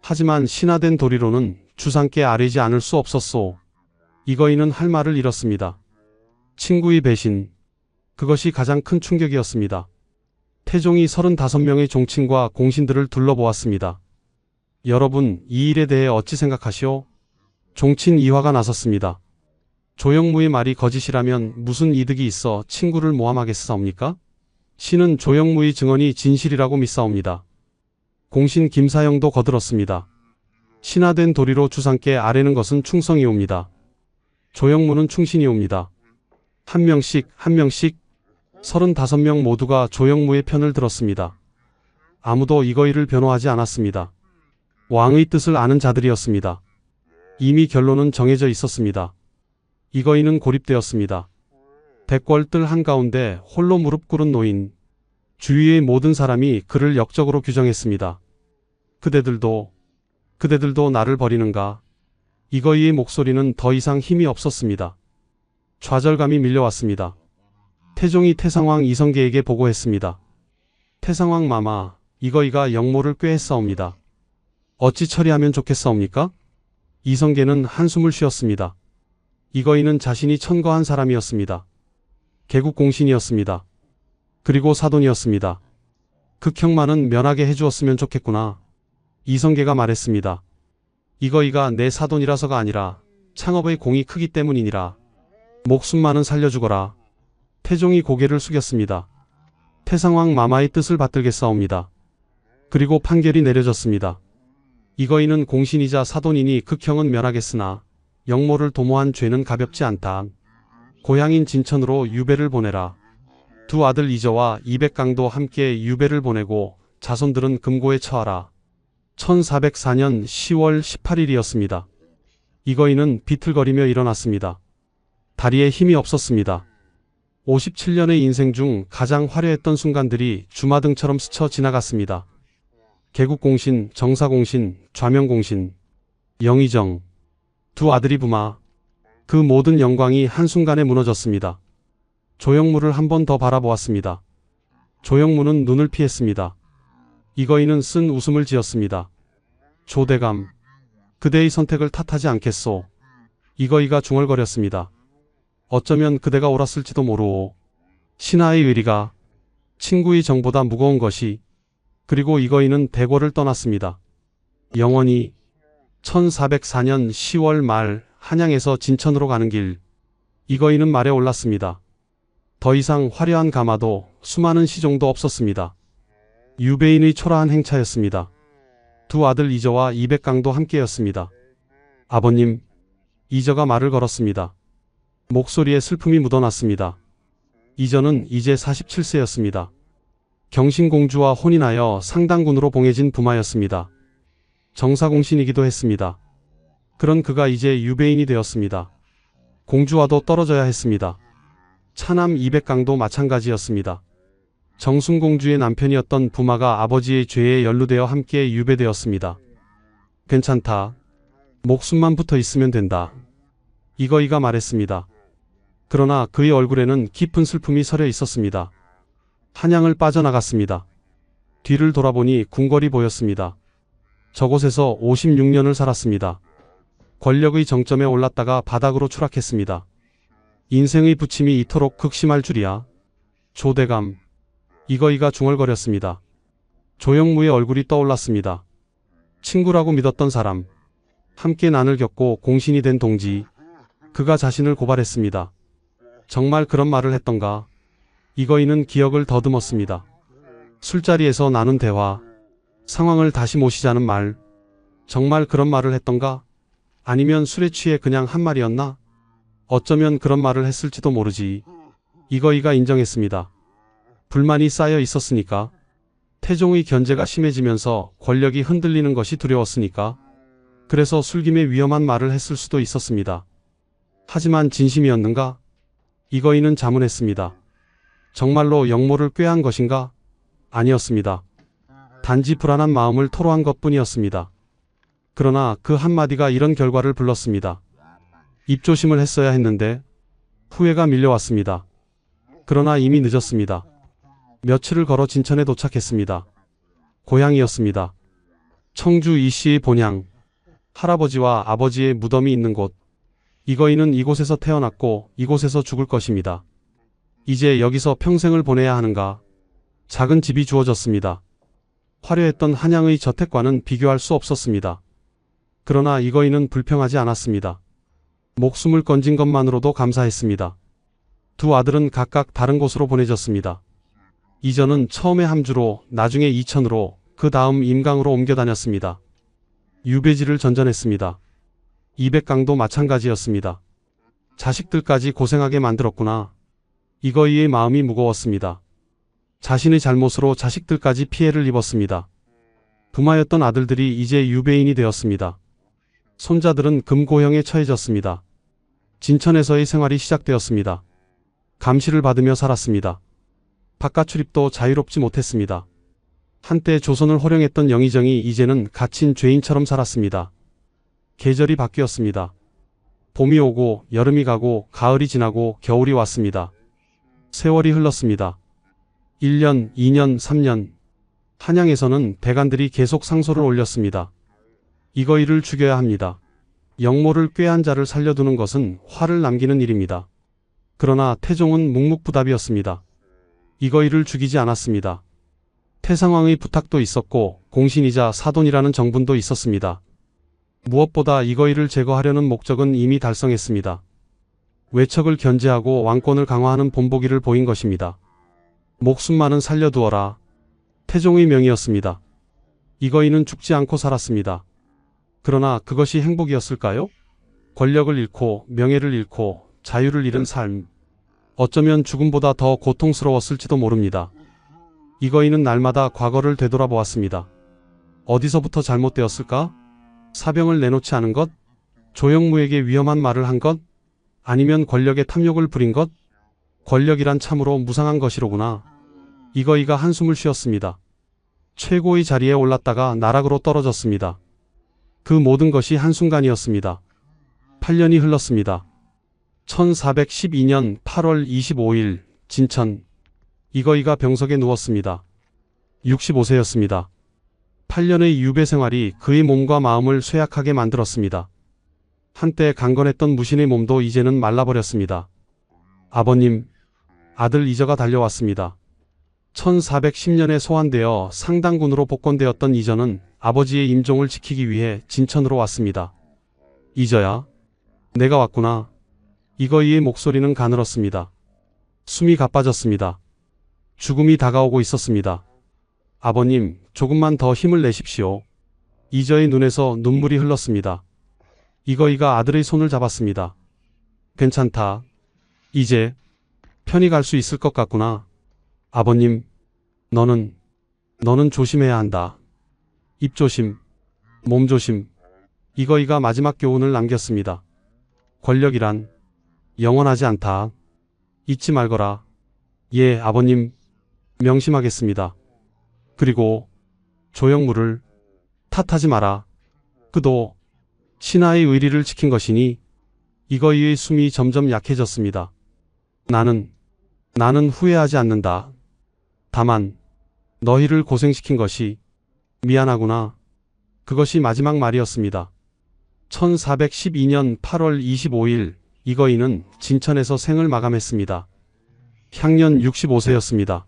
하지만 신화된 도리로는 주상께 아뢰지 않을 수 없었소. 이거이는 할 말을 잃었습니다. 친구의 배신. 그것이 가장 큰 충격이었습니다. 태종이 35명의 종친과 공신들을 둘러보았습니다. 여러분, 이 일에 대해 어찌 생각하시오? 종친 이화가 나섰습니다. 조영무의 말이 거짓이라면 무슨 이득이 있어 친구를 모함하겠사옵니까? 신은 조영무의 증언이 진실이라고 믿사옵니다. 공신 김사영도 거들었습니다. 신화된 도리로 주상께 아뢰는 것은 충성이옵니다. 조영무는 충신이옵니다. 한 명씩 35명 모두가 조영무의 편을 들었습니다. 아무도 이거이를 변호하지 않았습니다. 왕의 뜻을 아는 자들이었습니다. 이미 결론은 정해져 있었습니다. 이거이는 고립되었습니다. 백궐뜰 한가운데 홀로 무릎 꿇은 노인. 주위의 모든 사람이 그를 역적으로 규정했습니다. 그대들도 나를 버리는가? 이거이의 목소리는 더 이상 힘이 없었습니다. 좌절감이 밀려왔습니다. 태종이 태상왕 이성계에게 보고했습니다. 태상왕 마마, 이거이가 역모를 꾀했사옵니다. 어찌 처리하면 좋겠사옵니까? 이성계는 한숨을 쉬었습니다. 이거이는 자신이 천거한 사람이었습니다. 개국 공신이었습니다. 그리고 사돈이었습니다. 극형만은 면하게 해주었으면 좋겠구나. 이성계가 말했습니다. 이거이가 내 사돈이라서가 아니라 창업의 공이 크기 때문이니라. 목숨만은 살려주거라. 태종이 고개를 숙였습니다. 태상왕 마마의 뜻을 받들겠사옵니다. 그리고 판결이 내려졌습니다. 이거이는 공신이자 사돈이니 극형은 면하겠으나 역모를 도모한 죄는 가볍지 않다. 고향인 진천으로 유배를 보내라. 두 아들 이저와 이백강도 함께 유배를 보내고 자손들은 금고에 처하라. 1404년 10월 18일이었습니다. 이거이는 비틀거리며 일어났습니다. 다리에 힘이 없었습니다. 57년의 인생 중 가장 화려했던 순간들이 주마등처럼 스쳐 지나갔습니다. 개국공신, 정사공신, 좌명공신, 영의정, 두 아들이 부마. 그 모든 영광이 한순간에 무너졌습니다. 조영무를 한 번 더 바라보았습니다. 조영무는 눈을 피했습니다. 이거이는 쓴 웃음을 지었습니다. 조대감, 그대의 선택을 탓하지 않겠소. 이거이가 중얼거렸습니다. 어쩌면 그대가 옳았을지도 모르오. 신하의 의리가 친구의 정보다 무거운 것이. 그리고 이거이는 대궐을 떠났습니다. 영원히 1404년 10월 말 한양에서 진천으로 가는 길. 이거이는 말에 올랐습니다. 더 이상 화려한 가마도 수많은 시종도 없었습니다. 유배인의 초라한 행차였습니다. 두 아들 이저와 이백강도 함께였습니다. 아버님, 이저가 말을 걸었습니다. 목소리에 슬픔이 묻어났습니다. 이저는 이제 47세였습니다. 경신공주와 혼인하여 상당군으로 봉해진 부마였습니다. 정사공신이기도 했습니다. 그런 그가 이제 유배인이 되었습니다. 공주와도 떨어져야 했습니다. 차남 이백강도 마찬가지였습니다. 정순공주의 남편이었던 부마가 아버지의 죄에 연루되어 함께 유배되었습니다. 괜찮다. 목숨만 붙어 있으면 된다. 이거이가 말했습니다. 그러나 그의 얼굴에는 깊은 슬픔이 서려 있었습니다. 한양을 빠져나갔습니다. 뒤를 돌아보니 궁궐이 보였습니다. 저곳에서 56년을 살았습니다. 권력의 정점에 올랐다가 바닥으로 추락했습니다. 인생의 부침이 이토록 극심할 줄이야. 조대감. 이거이가 중얼거렸습니다. 조영무의 얼굴이 떠올랐습니다. 친구라고 믿었던 사람. 함께 난을 겪고 공신이 된 동지. 그가 자신을 고발했습니다. 정말 그런 말을 했던가? 이거이는 기억을 더듬었습니다. 술자리에서 나눈 대화. 상황을 다시 모시자는 말. 정말 그런 말을 했던가? 아니면 술에 취해 그냥 한 말이었나? 어쩌면 그런 말을 했을지도 모르지. 이거이가 인정했습니다. 불만이 쌓여 있었으니까. 태종의 견제가 심해지면서 권력이 흔들리는 것이 두려웠으니까. 그래서 술김에 위험한 말을 했을 수도 있었습니다. 하지만 진심이었는가? 이거이는 자문했습니다. 정말로 영모를 꾀한 것인가? 아니었습니다. 단지 불안한 마음을 토로한 것뿐이었습니다. 그러나 그 한마디가 이런 결과를 불렀습니다. 입조심을 했어야 했는데 후회가 밀려왔습니다. 그러나 이미 늦었습니다. 며칠을 걸어 진천에 도착했습니다. 고향이었습니다. 청주 이씨의 본향, 할아버지와 아버지의 무덤이 있는 곳. 이거이는 이곳에서 태어났고 이곳에서 죽을 것입니다. 이제 여기서 평생을 보내야 하는가? 작은 집이 주어졌습니다. 화려했던 한양의 저택과는 비교할 수 없었습니다. 그러나 이거이는 불평하지 않았습니다. 목숨을 건진 것만으로도 감사했습니다. 두 아들은 각각 다른 곳으로 보내졌습니다. 이전은 처음에 함주로, 나중에 이천으로, 그 다음 임강으로 옮겨 다녔습니다. 유배지를 전전했습니다. 이백강도 마찬가지였습니다. 자식들까지 고생하게 만들었구나. 이거이의 마음이 무거웠습니다. 자신의 잘못으로 자식들까지 피해를 입었습니다. 부마였던 아들들이 이제 유배인이 되었습니다. 손자들은 금고형에 처해졌습니다. 진천에서의 생활이 시작되었습니다. 감시를 받으며 살았습니다. 바깥 출입도 자유롭지 못했습니다. 한때 조선을 호령했던 영의정이 이제는 갇힌 죄인처럼 살았습니다. 계절이 바뀌었습니다. 봄이 오고 여름이 가고 가을이 지나고 겨울이 왔습니다. 세월이 흘렀습니다. 1년, 2년, 3년. 한양에서는 대간들이 계속 상소를 올렸습니다. 이거이를 죽여야 합니다. 영모를 꾀한 자를 살려두는 것은 화를 남기는 일입니다. 그러나 태종은 묵묵부답이었습니다. 이거이를 죽이지 않았습니다. 태상왕의 부탁도 있었고 공신이자 사돈이라는 정분도 있었습니다. 무엇보다 이거이를 제거하려는 목적은 이미 달성했습니다. 외척을 견제하고 왕권을 강화하는 본보기를 보인 것입니다. 목숨만은 살려두어라. 태종의 명이었습니다. 이거이는 죽지 않고 살았습니다. 그러나 그것이 행복이었을까요? 권력을 잃고 명예를 잃고 자유를 잃은 삶. 어쩌면 죽음보다 더 고통스러웠을지도 모릅니다. 이거이는 날마다 과거를 되돌아보았습니다. 어디서부터 잘못되었을까? 사병을 내놓지 않은 것? 조영무에게 위험한 말을 한 것? 아니면 권력의 탐욕을 부린 것? 권력이란 참으로 무상한 것이로구나. 이거이가 한숨을 쉬었습니다. 최고의 자리에 올랐다가 나락으로 떨어졌습니다. 그 모든 것이 한순간이었습니다. 8년이 흘렀습니다. 1412년 8월 25일 진천. 이거이가 병석에 누웠습니다. 65세였습니다. 8년의 유배 생활이 그의 몸과 마음을 쇠약하게 만들었습니다. 한때 강건했던 무신의 몸도 이제는 말라버렸습니다. 아버님, 아들 이저가 달려왔습니다. 1410년에 소환되어 상당군으로 복권되었던 이저는 아버지의 임종을 지키기 위해 진천으로 왔습니다. 이저야, 내가 왔구나. 이거이의 목소리는 가늘었습니다. 숨이 가빠졌습니다. 죽음이 다가오고 있었습니다. 아버님, 조금만 더 힘을 내십시오. 이저의 눈에서 눈물이 흘렀습니다. 이거이가 아들의 손을 잡았습니다. 괜찮다. 이제 편히 갈 수 있을 것 같구나. 아버님, 너는 조심해야 한다. 입 조심, 몸 조심. 이거이가 마지막 교훈을 남겼습니다. 권력이란 영원하지 않다. 잊지 말거라. 예, 아버님, 명심하겠습니다. 그리고 조영무를 탓하지 마라. 그도 신하의 의리를 지킨 것이니. 이거이의 숨이 점점 약해졌습니다. 나는 후회하지 않는다. 다만 너희를 고생시킨 것이 미안하구나. 그것이 마지막 말이었습니다. 1412년 8월 25일 이거이는 진천에서 생을 마감했습니다. 향년 65세였습니다.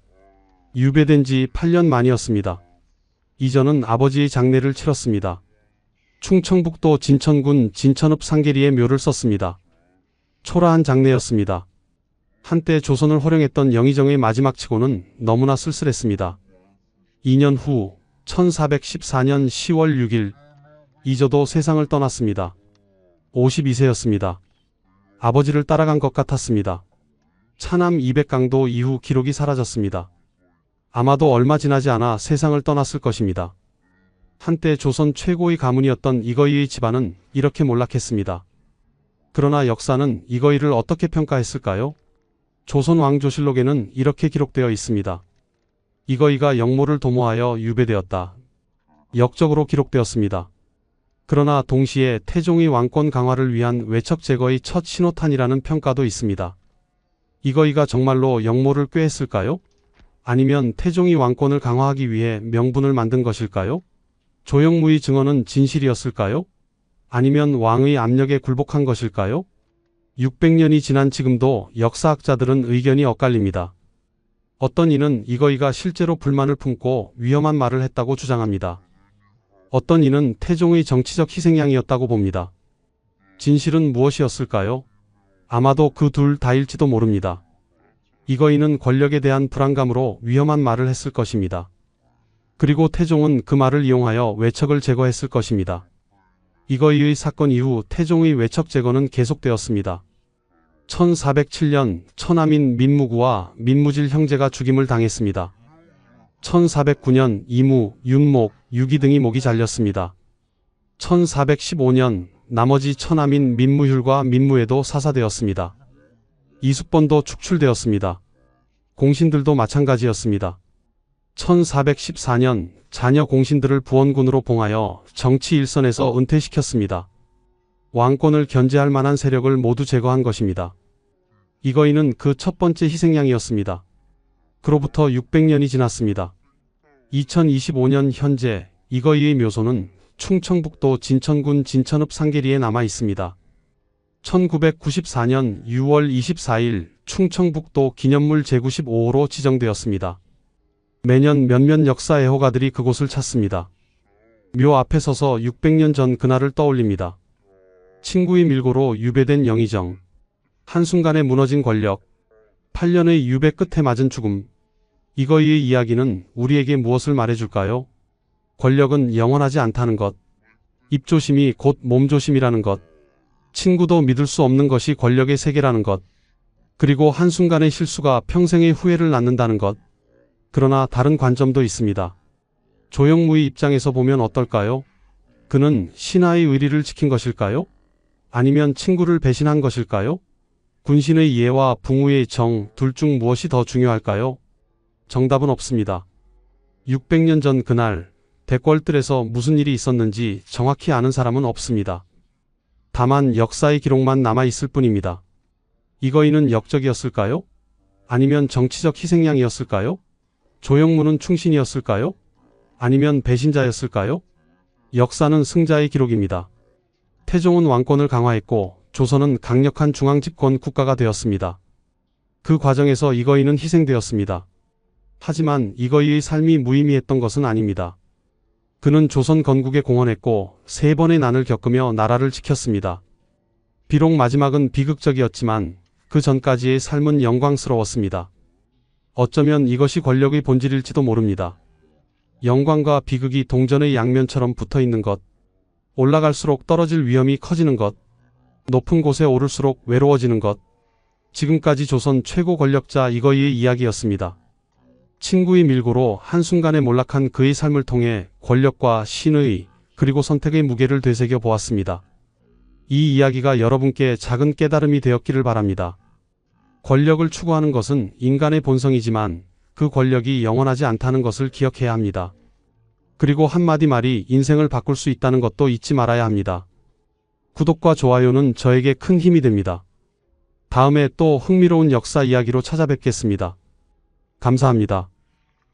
유배된 지 8년 만이었습니다. 이전은 아버지의 장례를 치렀습니다. 충청북도 진천군 진천읍 상계리에 묘를 썼습니다. 초라한 장례였습니다. 한때 조선을 호령했던 영의정의 마지막 치고는 너무나 쓸쓸했습니다. 2년 후 1414년 10월 6일 이저도 세상을 떠났습니다. 52세였습니다. 아버지를 따라간 것 같았습니다. 차남 이백강도 이후 기록이 사라졌습니다. 아마도 얼마 지나지 않아 세상을 떠났을 것입니다. 한때 조선 최고의 가문이었던 이거이의 집안은 이렇게 몰락했습니다. 그러나 역사는 이거이를 어떻게 평가했을까요? 조선 왕조실록에는 이렇게 기록되어 있습니다. 이거이가 영모를 도모하여 유배되었다. 역적으로 기록되었습니다. 그러나 동시에 태종의 왕권 강화를 위한 외척 제거의 첫 신호탄이라는 평가도 있습니다. 이거이가 정말로 영모를 꾀했을까요? 아니면 태종의 왕권을 강화하기 위해 명분을 만든 것일까요? 조영무의 증언은 진실이었을까요? 아니면 왕의 압력에 굴복한 것일까요? 600년이 지난 지금도 역사학자들은 의견이 엇갈립니다. 어떤 이는 이거이가 실제로 불만을 품고 위험한 말을 했다고 주장합니다. 어떤 이는 태종의 정치적 희생양이었다고 봅니다. 진실은 무엇이었을까요? 아마도 그 둘 다일지도 모릅니다. 이거이는 권력에 대한 불안감으로 위험한 말을 했을 것입니다. 그리고 태종은 그 말을 이용하여 외척을 제거했을 것입니다. 이거이의 사건 이후 태종의 외척 제거는 계속되었습니다. 1407년 천하민 민무구와 민무질 형제가 죽임을 당했습니다. 1409년 이무, 윤목, 유기 등이 목이 잘렸습니다. 1415년 나머지 천하민 민무휼과 민무에도 사사되었습니다. 이숙번도 축출되었습니다. 공신들도 마찬가지였습니다. 1414년 자녀 공신들을 부원군으로 봉하여 정치 일선에서 은퇴시켰습니다. 왕권을 견제할 만한 세력을 모두 제거한 것입니다. 이거이는 그 첫 번째 희생양이었습니다. 그로부터 600년이 지났습니다. 2025년 현재 이거이의 묘소는 충청북도 진천군 진천읍 상계리에 남아 있습니다. 1994년 6월 24일 충청북도 기념물 제95호로 지정되었습니다. 매년 몇몇 역사 애호가들이 그곳을 찾습니다. 묘 앞에 서서 600년 전 그날을 떠올립니다. 친구의 밀고로 유배된 영의정, 한순간에 무너진 권력, 8년의 유배 끝에 맞은 죽음. 이거이의 이야기는 우리에게 무엇을 말해줄까요? 권력은 영원하지 않다는 것, 입조심이 곧 몸조심이라는 것, 친구도 믿을 수 없는 것이 권력의 세계라는 것, 그리고 한순간의 실수가 평생의 후회를 낳는다는 것. 그러나 다른 관점도 있습니다. 조영무의 입장에서 보면 어떨까요? 그는 신하의 의리를 지킨 것일까요? 아니면 친구를 배신한 것일까요? 군신의 예와 붕우의 정, 둘 중 무엇이 더 중요할까요? 정답은 없습니다. 600년 전 그날 대궐뜰에서 무슨 일이 있었는지 정확히 아는 사람은 없습니다. 다만 역사의 기록만 남아있을 뿐입니다. 이거이는 역적이었을까요? 아니면 정치적 희생양이었을까요? 조영무는 충신이었을까요? 아니면 배신자였을까요? 역사는 승자의 기록입니다. 태종은 왕권을 강화했고 조선은 강력한 중앙집권 국가가 되었습니다. 그 과정에서 이거이는 희생되었습니다. 하지만 이거이의 삶이 무의미했던 것은 아닙니다. 그는 조선 건국에 공헌했고 3번의 난을 겪으며 나라를 지켰습니다. 비록 마지막은 비극적이었지만 그 전까지의 삶은 영광스러웠습니다. 어쩌면 이것이 권력의 본질일지도 모릅니다. 영광과 비극이 동전의 양면처럼 붙어있는 것, 올라갈수록 떨어질 위험이 커지는 것, 높은 곳에 오를수록 외로워지는 것. 지금까지 조선 최고 권력자 이거이의 이야기였습니다. 친구의 밀고로 한순간에 몰락한 그의 삶을 통해 권력과 신의 그리고 선택의 무게를 되새겨 보았습니다. 이 이야기가 여러분께 작은 깨달음이 되었기를 바랍니다. 권력을 추구하는 것은 인간의 본성이지만 그 권력이 영원하지 않다는 것을 기억해야 합니다. 그리고 한마디 말이 인생을 바꿀 수 있다는 것도 잊지 말아야 합니다. 구독과 좋아요는 저에게 큰 힘이 됩니다. 다음에 또 흥미로운 역사 이야기로 찾아뵙겠습니다. 감사합니다.